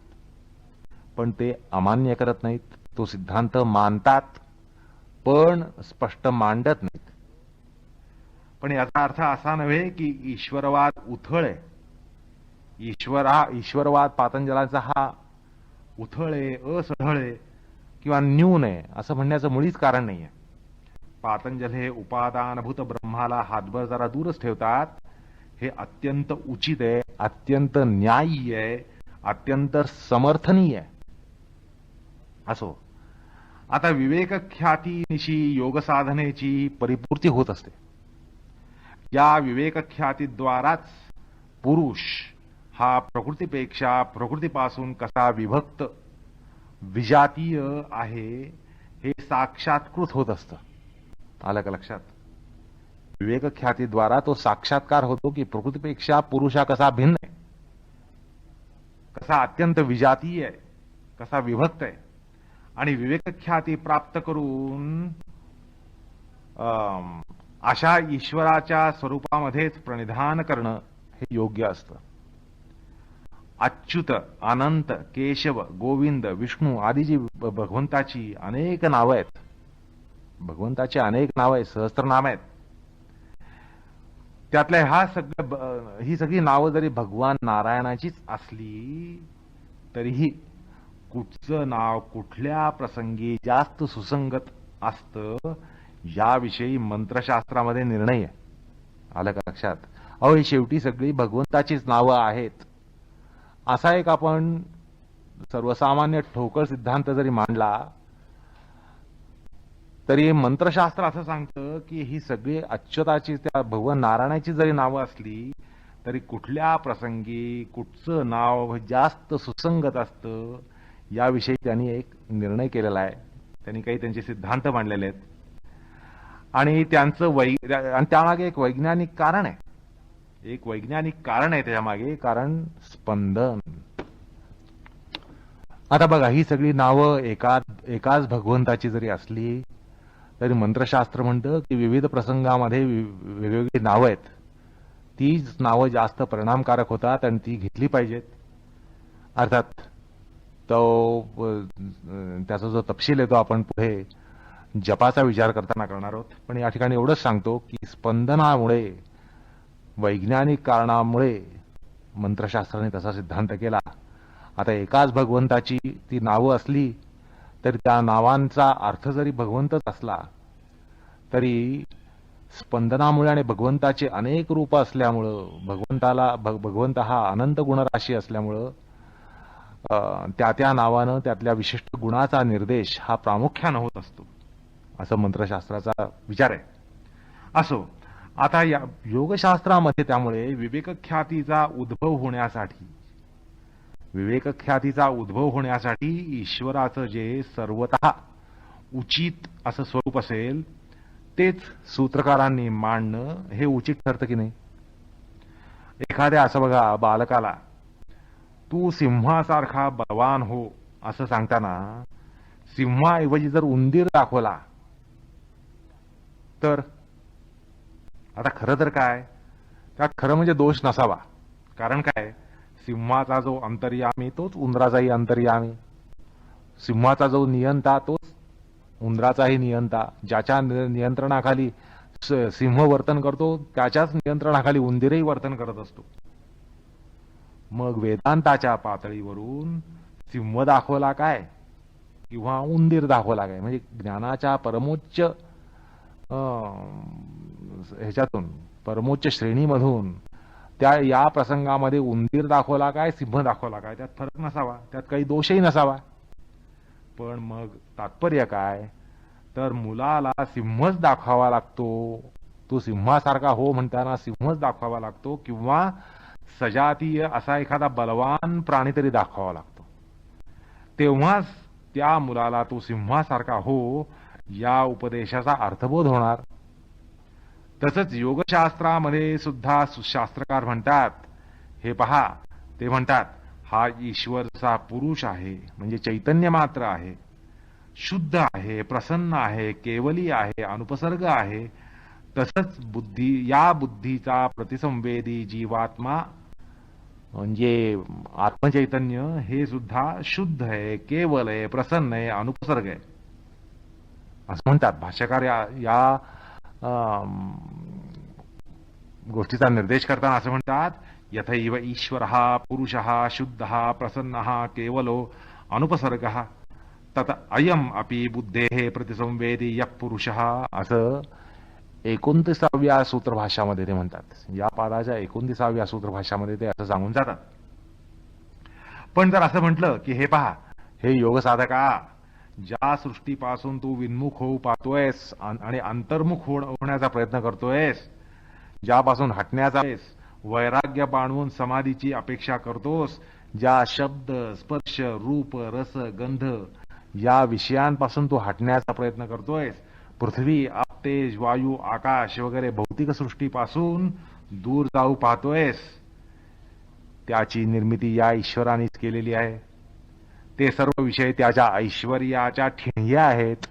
[SPEAKER 2] पण ते अमान्य करत नाहीत. तो सिद्धांत मानतात पण स्पष्ट मांडत नाहीत. पण याचा अर्थ असा नव्हे की ईश्वरवाद उथळ आहे. ईश्वरवाद पातंजलांचा हा उथळ आहे, असढळ आहे किंवा न्यून आहे असं म्हणण्याचं मुळीच कारण नाहीये. पातंजल हे उपादानभूत ब्रह्माला हातभर जरा दूरच ठेवतात. हे अत्यंत उचित आहे, अत्यंत न्याय्य आहे, अत्यंत समर्थनीय आहे. असो, आता विवेक ख्यातीनिशी योग साधनेची परिपूर्ती होत असते. या विवेक ख्यातीद्वाराच पुरुष हा प्रकृतीपेक्षा प्रकृतीपासून कसा विभक्त विजातीय आहे हे साक्षात्कृत होत असतं. आलं का लक्षात? विवेक ख्यातीद्वारा तो साक्षात्कार होतो की प्रकृतीपेक्षा पुरुष हा कसा भिन्न आहे, कसा अत्यंत विजातीय आहे, कसा विभक्त आहे. आणि विवेक ख्याती प्राप्त करून अशा ईश्वराच्या स्वरूपामध्येच प्रणिधान करणं हे योग्य असतं. अच्युत, अनंत, केशव, गोविंद, विष्णू आदी जी भगवंताची अनेक नावं आहेत, भगवंताची अनेक नावं आहेत, सहस्त्रनाम आहेत. त्यातल्या ही सगळी नावं जरी भगवान नारायणाचीच असली तरीही कुठचं नाव कुठल्या प्रसंगी जास्त सुसंगत असतं याविषयी मंत्रशास्त्रामध्ये निर्णय आहे. आलं का लक्षात? ही शेवटी सगळी भगवंताचीच नावं आहेत असा एक आपण सर्वसामान्य ठोकळ सिद्धांत जरी मांडला तरी मंत्रशास्त्र असं सांगतं की ही सगळी अच्युताची, त्या भगवान नारायणाची जरी नावं असली तरी कुठल्या प्रसंगी कुठचं नाव जास्त सुसंगत असतं याविषयी त्यांनी एक निर्णय केलेला आहे. त्यांनी काही त्यांचे सिद्धांत मांडलेले आहेत आणि आणि त्यामागे एक वैज्ञानिक कारण आहे. एक वैज्ञानिक कारण आहे त्यामागे, कारण स्पंदन. आता बघा, ही सगळी नावं एकाच भगवंताची जरी असली तरी मंत्रशास्त्र म्हणतं की विविध प्रसंगामध्ये वेगवेगळी नावं आहेत, तीच नावं जास्त परिणामकारक होतात आणि ती घेतली पाहिजेत. अर्थात त्याचा जो तपशील आहे तो आपण पुढे जपाचा विचार करताना करणार आहोत. पण या ठिकाणी एवढंच सांगतो की स्पंदनामुळे, वैज्ञानिक कारणामुळे मंत्रशास्त्राने तसा सिद्धांत केला. आता एकाच भगवंताची ती नावं असली तरी त्या नावांचा अर्थ जरी भगवंतच असला तरी स्पंदनामुळे आणि भगवंताचे अनेक रूप असल्यामुळं, भगवंत हा अनंत गुणराशी असल्यामुळं त्या नावानं त्यातल्या विशिष्ट गुणाचा निर्देश हा प्रामुख्यानं होत असतो. असं मंत्रशास्त्राचा विचार आहे. असो, आता या योगशास्त्रामध्ये त्यामुळे विवेकख्यातीचा उद्भव होण्यासाठी ईश्वराचं जे सर्वतः उचित असं स्वरूप असेल तेच सूत्रकारांनी मांडणं हे उचित ठरतं की नाही. एखाद्या असं बघा बालकाला तू सिंहासारखा बलवान हो असं सांगताना सिंहाऐवजी जर उंदीर दाखवला तर आता खरं तर काय, त्यात खरं म्हणजे दोष नसावा. कारण काय, सिंहाचा जो अंतर्यामी तोच उंदराचाही अंतर्यामी, सिंहाचा जो नियंता तोच उंदराचाही नियंता, ज्याच्या नियंत्रणाखाली सिंह वर्तन करतो त्याच्याच नियंत्रणाखाली उंदीरही वर्तन करत असतो. मग वेदांताच्या पातळीवरून सिंह दाखवला काय किंवा उंदीर दाखवला काय, म्हणजे ज्ञानाच्या परमोच्च ह्याच्यातून परमोच्च श्रेणीमधून त्या या प्रसंगामध्ये उंदीर दाखवला काय सिंह दाखवला काय त्यात फरक नसावा, त्यात काही दोषही नसावा. पण मग तात्पर्य काय, तर मुलाला सिंहच दाखवावा लागतो, तो सिंहासारखा हो म्हणताना सिंहच दाखवावा लागतो किंवा सजातीय असा एखादा बलवान प्राणी तरी दाखवावा लागतो, तेव्हाच त्या मुलाला तो सिंहासारखा हो या उपदेशाचा अर्थबोध होणार. तसंच योगशास्त्रामध्ये सुद्धा शास्त्रकार म्हणतात, हे पहा, ते म्हणतात हा ईश्वरचा पुरुष आहे, म्हणजे चैतन्य मात्र आहे, शुद्ध आहे, प्रसन्न आहे, केवली आहे, अनुपसर्ग आहे. तसंच या बुद्धीचा प्रतिसंवेदी जीवात्मा म्हणजे आत्मचैतन्य हे सुद्धा शुद्ध आहे, केवल आहे, प्रसन्न आहे, अनुपसर्ग आहे असं म्हणतात भाष्यकार. या गोष्टीचा निर्देश करताना असं म्हणतात, यथैव ईश्वरः पुरुषः शुद्धः प्रसन्नः केवलो अनुपसर्गः तत अयम अपि बुद्धेः प्रतिसंवेदी यः पुरुषः, असं 29व्या सूत्रभाष्यामध्ये ते म्हणतात. या पादाच्या 29व्या सूत्रभाष्यामध्ये ते असं सांगून जातात. पण जर असं म्हटलं की हे पहा, हे योग साधका, ज्या सृष्टीपासून तू विन्मुख होऊ पाहतोयस आणि अंतर्मुख होण्याचा प्रयत्न करतोयस, ज्यापासून हटण्याचा वैराग्य बाणवून समाधीची अपेक्षा करतोस, ज्या शब्द स्पर्श रूप रस गंध या विषयांपासून तू हटण्याचा प्रयत्न करतोयस, पृथ्वी आप तेज वायू आकाश वगैरे भौतिक सृष्टीपासून दूर जाऊ पाहतोयस, त्याची निर्मिती या ईश्वरानेच केलेली आहे. ते सर्व विषय त्याच्या ऐश्वर्याच्या ठिणग्या आहेत.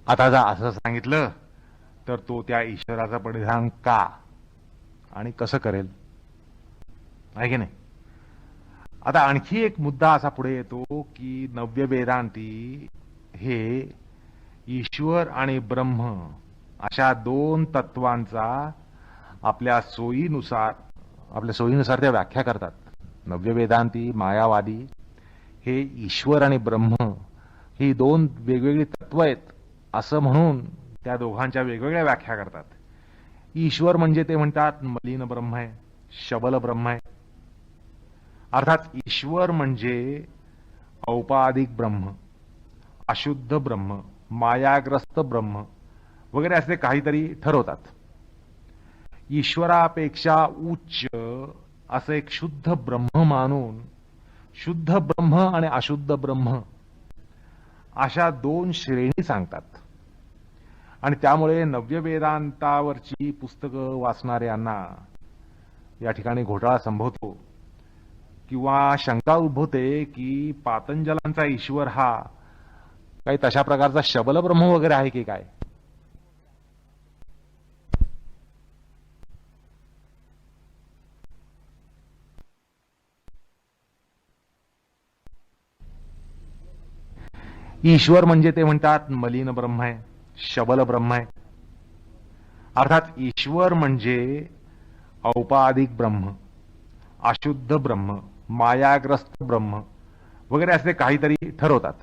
[SPEAKER 2] आता जर असं सांगितलं तर तो त्या ईश्वराचा परिधान का आणि कसं करेल, आहे की नाही. आता आणखी एक मुद्दा असा पुढे येतो की नव्य वेदांती हे ईश्वर आणि ब्रह्म अशा दोन तत्वांचा आपल्या सोयीनुसार त्या व्याख्या करतात. नव्य वेदांती मायावादी हे ईश्वर आणि ब्रह्म ही दोन वेगवेगळी तत्व आहेत असं म्हणून त्या दोघांच्या वेगवेगळ्या व्याख्या करतात. ईश्वर म्हणजे ते म्हणतात मलिन ब्रह्म आहे, शबल ब्रह्म आहे. अर्थात ईश्वर म्हणजे औपाधिक ब्रह्म, अशुद्ध ब्रह्म, मायाग्रस्त ब्रह्म वगैरे असे काहीतरी ठरवतात. ईश्वरापेक्षा उच्च असं एक शुद्ध ब्रह्म मानून शुद्ध ब्रह्म आणि अशुद्ध ब्रह्म अशा दोन श्रेणी सांगतात. आणि त्यामुळे नव्य वेदांतावरची पुस्तकं वाचणाऱ्यांना या ठिकाणी घोटाळा संभवतो किंवा शंका उद्भवते की पातंजलांचा ईश्वर हा काही तशा प्रकारचा शबल ब्रह्म वगैरे आहे की काय. ईश्वर म्हणजे ते म्हणतात मलिन ब्रह्म आहे, शबल ब्रह्म आहे. अर्थात ईश्वर म्हणजे औपाधिक ब्रह्म, अशुद्ध ब्रह्म, मायाग्रस्त ब्रह्म वगैरे असे काहीतरी ठरवतात.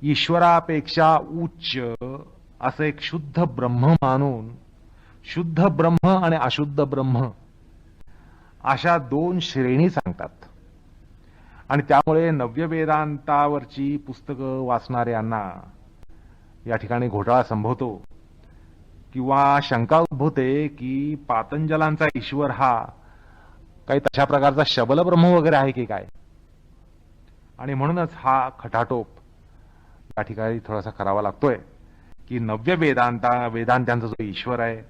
[SPEAKER 2] ईश्वरापेक्षा उच्च असं एक शुद्ध ब्रह्म मानून शुद्ध ब्रह्म आणि अशुद्ध ब्रह्म अशा दोन श्रेणी सांगतात. आणि त्यामुळे नव्य वेदांतावरची पुस्तकं वाचणाऱ्यांना या ठिकाणी घोटाळा संभवतो किंवा शंका उद्भवते की पातंजलांचा ईश्वर हा काही तशा प्रकारचा शबलब्रह्म वगैरे आहे की काय, आणि म्हणूनच हा खटाटोप या ठिकाणी थोडासा करावा लागतोय की नव्य वेदांत्यांचा जो ईश्वर आहे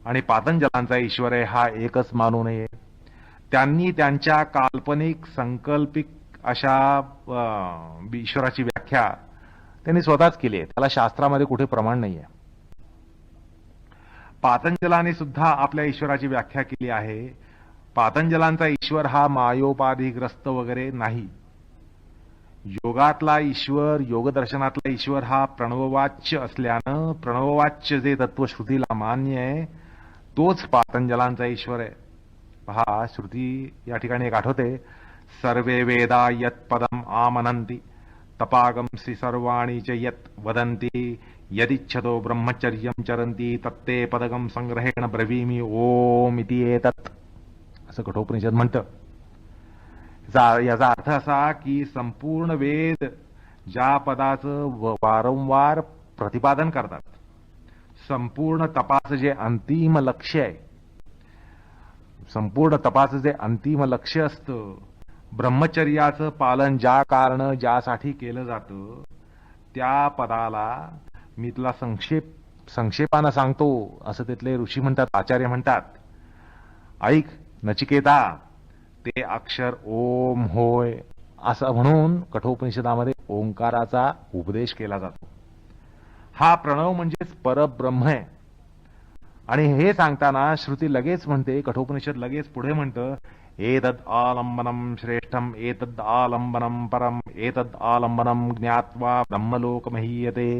[SPEAKER 2] आणि पातंजलांचा ईश्वर आहे हा एकच मानू नये. त्यांनी त्यांच्या काल्पनिक संकल्पिक अशा ईश्वराची व्याख्या त्यांनी स्वतःच केली आहे. त्याला शास्त्रामध्ये कुठे प्रमाण नाहीये. पातंजलाने सुद्धा आपल्या ईश्वराची व्याख्या केली आहे. पातंजलांचा ईश्वर हा मायोपाधिग्रस्त वगैरे नाही. योगातला ईश्वर, योगदर्शनातला ईश्वर हा प्रणववाच्य असल्यानं प्रणववाच्य जे तत्व श्रुतीला मान्य आहे तोच पातंजलांचा ईश्वर आहे. पहा, श्रुती या ठिकाणी एक आठवते, सर्वे वेदा यत् पदम आमनंती तपागंसी सर्वाणी च यत् वदंती यदिच्छतो ब्रह्मचर्यं चरंती तत्ते पदगम संग्रहेण ब्रवीमी ओम इति एतत्, असं कठोपनिषद म्हणतं. याचा अर्थ असा की संपूर्ण वेद ज्या पदाचं वारंवार प्रतिपादन करतात, संपूर्ण तपाचं जे अंतिम लक्ष्य आहे, संपूर्ण तपाचं जे अंतिम लक्ष्य असतं, ब्रह्मचर्याचं पालन ज्या कारण ज्यासाठी केलं जातं, त्या पदाला मी तुला संक्षेपानं सांगतो असं तिथले ऋषी म्हणतात, आचार्य म्हणतात. ऐक नचिकेता, ते अक्षर ओम होय, असं म्हणून कठोपनिषदामध्ये ओंकाराचा उपदेश केला जातो. हा प्रणव म्हणजेच परब्रह्म आहे. आणि हे सांगताना श्रुती लगेच म्हणते, कठोपनिषद लगेच पुढे म्हणतं, एतद् आलंबनम श्रेष्ठम एतद् आलंबनम परम एतद् आलंबनम ज्ञात्वा ब्रह्मलोक महीयते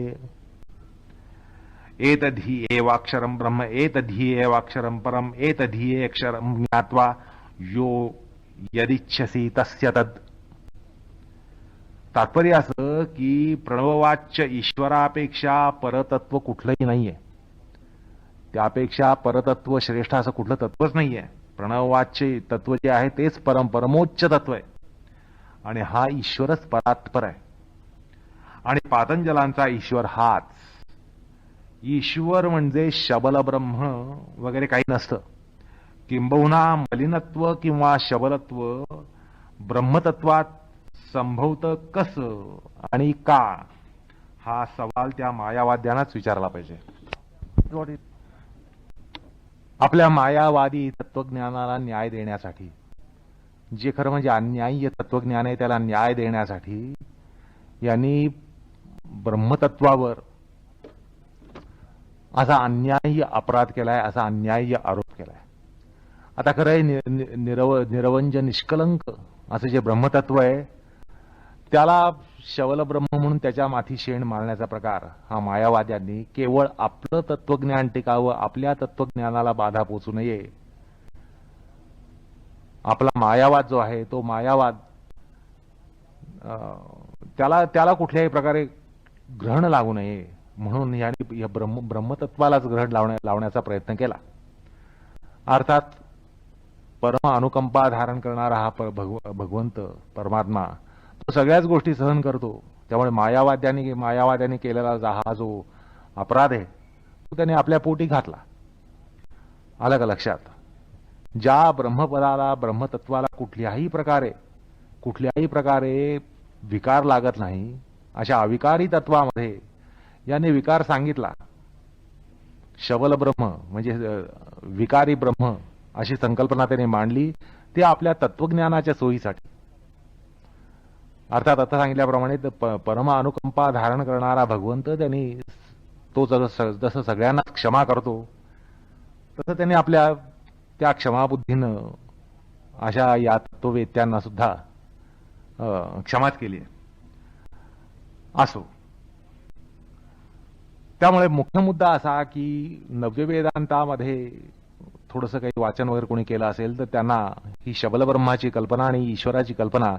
[SPEAKER 2] एतद्धि एवाक्षरम ब्रह्म एतद्धि एवाक्षरम परम एतद्धि अक्षरम ज्ञात्वा यो यदिच्छसी तस्य तद. तात्पर्य असं की प्रणववाच्य ईश्वरापेक्षा परतत्व कुठलंही नाहीये. त्यापेक्षा परतत्व श्रेष्ठ असं कुठलं तत्वच नाहीये. प्रणववाच्य तत्व जे आहे तेच परमोच्च तत्व आहे आणि हा ईश्वरच परात्पर आहे. आणि पातंजलांचा ईश्वर हाच. ईश्वर म्हणजे शबल ब्रह्म वगैरे काही नसतं. किंबहुना मलिनत्व किंवा शबलत्व ब्रह्मतत्वात संभवतं कसं आणि का, हा सवाल त्या मायावाद्यांनाच विचारला पाहिजे. आपल्या मायावादी तत्वज्ञानाला न्याय देण्यासाठी, जे खरं म्हणजे अन्याय्य तत्वज्ञान आहे त्याला न्याय देण्यासाठी यांनी ब्रह्मतत्वावर असा अन्याय्य अपराध केलाय, असा अन्याय्य आरोप केलाय. आता खरं आहे निरवंज निष्कलंक असं जे ब्रह्मतत्व आहे त्याला शवल ब्रह्म म्हणून त्याच्या माथी शेण मारण्याचा प्रकार हा मायावाद्यांनी केवळ आपलं तत्वज्ञान टिकावं, आपल्या तत्वज्ञानाला बाधा पोचू नये, आपला मायावाद जो आहे तो मायावाद त्याला कुठल्याही प्रकारे ग्रहण लागू नये म्हणून यांनी या ब्रह्मतत्वालाच ग्रहण लावण्याचा प्रयत्न केला. अर्थात परम अनुकंपा धारण करणारा हा भगवंत परमात्मा तो सगळ्याच गोष्टी सहन करतो. त्यामुळे मायावाद्यांनी केलेला हा जो अपराध आहे तो त्याने आपल्या पोटी घातला. आलं का लक्षात? ज्या ब्रह्मपदाला ब्रह्मतत्वाला कुठल्याही प्रकारे विकार लागत नाही अशा अविकारी तत्वामध्ये याने विकार सांगितला. शबल ब्रह्म म्हणजे विकारी ब्रह्म अशी संकल्पना त्याने मांडली, ते आपल्या तत्वज्ञानाच्या सोयीसाठी. अर्थात आता सांगितल्याप्रमाणे परम अनुकंपा धारण करणारा भगवंत त्यांनी तो जसं सगळ्यांना क्षमा करतो तसं त्यांनी आपल्या त्या क्षमाबुद्धीनं अशा या तत्ववेत्यांना सुद्धा क्षमाच केली आहे. असो, त्यामुळे मुख्य मुद्दा असा की नव्य वेदांतामध्ये थोडंसं काही वाचन वगैरे कोणी केलं असेल तर त्यांना ही शबलब्रह्माची कल्पना आणि ईश्वराची कल्पना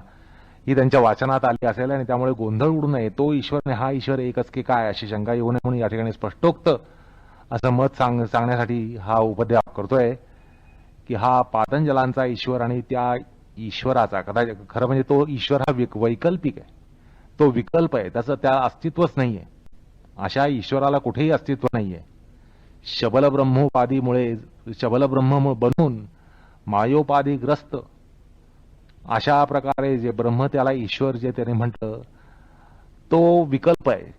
[SPEAKER 2] ही त्यांच्या वाचनात आली असेल आणि त्यामुळे गोंधळ उडू नये. तो ईश्वर हा ईश्वर एकच की काय अशी शंका येऊ नये म्हणून या ठिकाणी स्पष्टोक्त असं मत सांगण्यासाठी हा उपद्व्याप करतोय की हा पातंजलांचा ईश्वर आणि त्या ईश्वराचा, कदाचित खरं म्हणजे तो ईश्वर हा वैकल्पिक आहे, तो विकल्प आहे, त्याचं त्या अस्तित्वच नाहीये. अशा ईश्वराला कुठेही अस्तित्व नाहीये. शबलब्रह्मोपाधीमुळे शबलब्रह्म बनून मायोपाधीग्रस्त अशा प्रकारे जे ब्रह्म त्याला ईश्वर जे त्याने म्हटलं तो विकल्प आहे.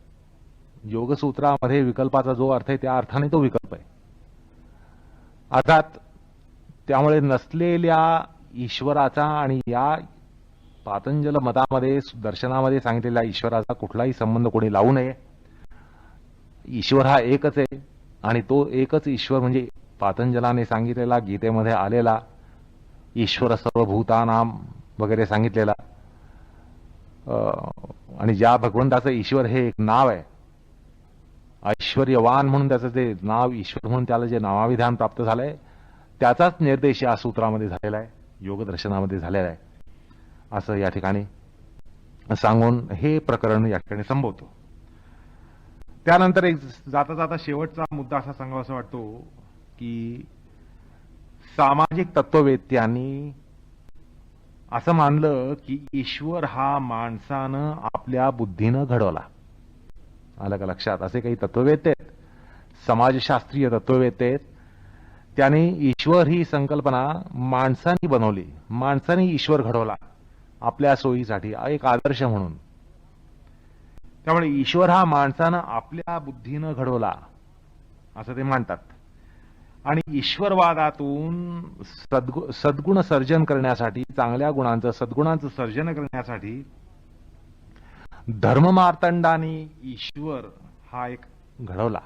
[SPEAKER 2] योगसूत्रामध्ये विकल्पाचा जो अर्थ आहे त्या अर्थाने तो विकल्प आहे. अर्थात त्यामुळे नसलेल्या ईश्वराचा आणि या पातंजल मतामध्ये दर्शनामध्ये सांगितलेल्या ईश्वराचा कुठलाही संबंध कोणी लावू नये. ईश्वर हा एकच आहे आणि तो एकच ईश्वर म्हणजे पातंजलाने सांगितलेला गीतेमध्ये आलेला ईश्वर सर्वभूतानाम वगैरे सांगितलेला आणि ज्या भगवंताचं ईश्वर हे एक नाव आहे, ऐश्वर्यवान म्हणून त्याचं ते नाव ईश्वर म्हणून त्याला जे नामाविधान प्राप्त झालंय त्याचाच निर्देश या सूत्रामध्ये झालेला आहे, योगदर्शनामध्ये झालेला आहे, असं या ठिकाणी सांगून हे प्रकरण या ठिकाणी संबोधतो. त्यानंतर एक जाता जाता शेवटचा मुद्दा असा सांगावासा वाटतो की सामाजिक तत्ववेत्यांनी असं मानलं की ईश्वर हा माणसानं आपल्या बुद्धीनं घडवला. आलं का लक्षात? असे काही तत्ववेत्ते आहेत, समाजशास्त्रीय तत्ववेत्ते आहेत, त्यांनी ईश्वर ही संकल्पना माणसांनी बनवली, माणसांनी ईश्वर घडवला आपल्या सोयीसाठी एक आदर्श म्हणून. त्यामुळे ईश्वर हा माणसानं आपल्या बुद्धीनं घडवला असं ते मानतात. आणि ईश्वरवादातून सद्गुण सर्जन करण्यासाठी, चांगल्या गुणांचं सद्गुणांचं सर्जन करण्यासाठी धर्ममार्तंडाने ईश्वर हा एक घडवला.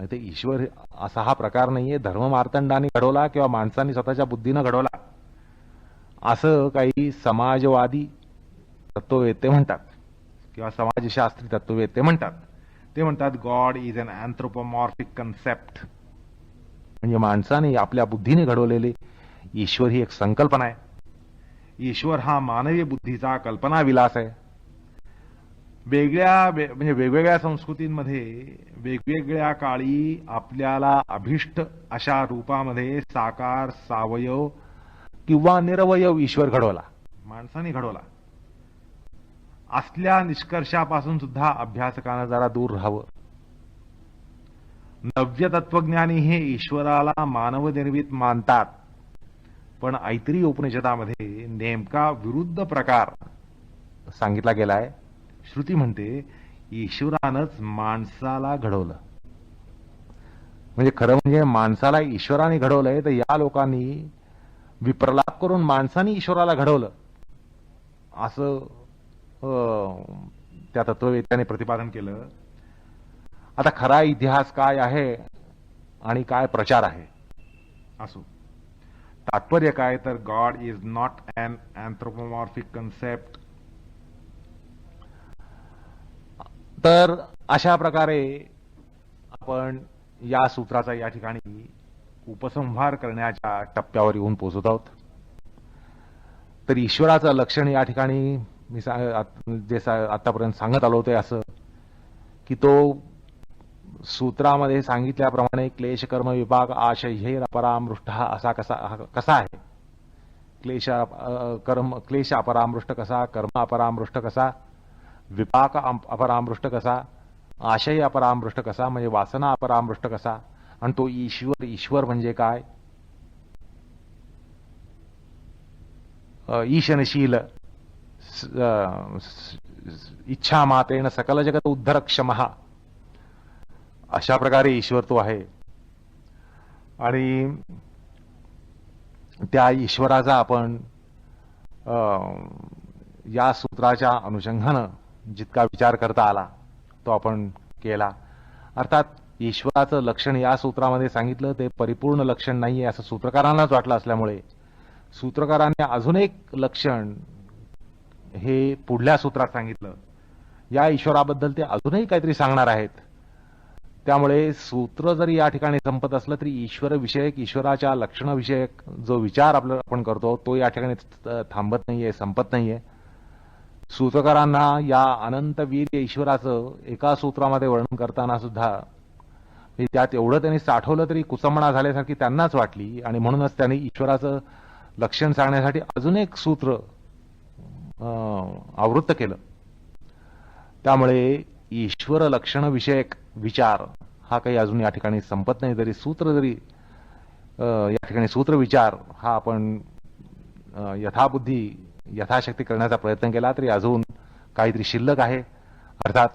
[SPEAKER 2] ते ईश्वर असा हा प्रकार नाहीये, धर्ममार्तंडाने घडवला किंवा माणसांनी स्वतःच्या बुद्धीनं घडवला असं काही समाजवादी तत्ववेत्ते म्हणतात किंवा समाजशास्त्री तत्ववेत्ते म्हणतात. ते म्हणतात God is an anthropomorphic concept, म्हणजे माणसाने आपल्या बुद्धीने घडवलेले ईश्वर ही एक संकल्पना आहे. ईश्वर हा मानवी बुद्धीचा कल्पना विलास आहे. म्हणजे वेगवेगळ्या संस्कृतींमध्ये वेगवेगळ्या काळी आपल्याला अभिष्ट अशा रूपामध्ये साकार, सावयव किंवा निरवयव ईश्वर घडवला, माणसाने घडवला. असल्या निष्कर्षापासून सुद्धा अभ्यासकानं जरा दूर राहावं. नव्य तत्वज्ञानी हे ईश्वराला मानवनिर्मित मानतात, पण ऐतरी उपनिषदामध्ये नेमका विरुद्ध प्रकार सांगितला गेलाय. श्रुती म्हणते ईश्वरानंच माणसाला घडवलं. म्हणजे खरं म्हणजे माणसाला ईश्वराने घडवलंय, तर या लोकांनी विप्रलाप करून माणसाने ईश्वराला घडवलं असं त्या तत्ववेत्याने प्रतिपादन केलं. आता खरा इतिहास काय आहे आणि काय प्रचार आहे असो, तात्पर्य काय तर God is not an anthropomorphic concept. तर अशा प्रकारे आपण या सूत्राचा या ठिकाणी उपसंहार करण्याच्या टप्प्यावर येऊन पोहोचत आहोत. तर ईश्वराचं लक्षण या ठिकाणी मी जे आतापर्यंत सांगत आलो होते असं की तो सूत्रामध्ये सांगितल्याप्रमाणे क्लेश कर्म विपाक आशयैर अपरामृष्ट असा कसा आहे. क्लेश अपरामृष्ट कसा, कर्म अपरामृष्ट कसा, विपाक अपरामृष्ट कसा, आशय अपरामृष्ट कसा, म्हणजे वासना अपरामृष्ट कसा, आणि तो ईश्वर म्हणजे काय, ईशनशील इच्छा मात्रेण सकल जगत उद्धर क्षमः अशा प्रकारे ईश्वर तो आहे. आणि त्या ईश्वराचा आपण या सूत्राच्या अनुषंगानं जितका विचार करता आला तो आपण केला. अर्थात ईश्वराचं लक्षण या सूत्रामध्ये सांगितलं ते परिपूर्ण लक्षण नाहीये असं सूत्रकारांनाच वाटलं असल्यामुळे सूत्रकारांनी अजून एक लक्षण हे पुढल्या सूत्रात सांगितलं. या ईश्वराबद्दल ते अजूनही काहीतरी सांगणार आहेत. त्यामुळे सूत्र जरी या ठिकाणी संपत असलं तरी ईश्वरविषयक, ईश्वराच्या लक्षणविषयक जो विचार आपण करतो तो या ठिकाणी थांबत नाहीये, संपत नाहीये. सूत्रकारांना या अनंतवीर ईश्वराचं एका सूत्रामध्ये वर्णन करताना सुद्धा त्यात एवढं त्यांनी साठवलं तरी कुचंबणा झाल्यासारखी त्यांनाच वाटली आणि म्हणूनच त्यांनी ईश्वराचं लक्षण सांगण्यासाठी अजून एक सूत्र आवृत्त केलं. त्यामुळे ईश्वर लक्षण विषयक विचार हा काही अजून या ठिकाणी संपत नाही. जरी या ठिकाणी सूत्र विचार हा आपण यथाबुद्धी यथाशक्ती करण्याचा प्रयत्न केला तरी अजून काहीतरी शिल्लक आहे. अर्थात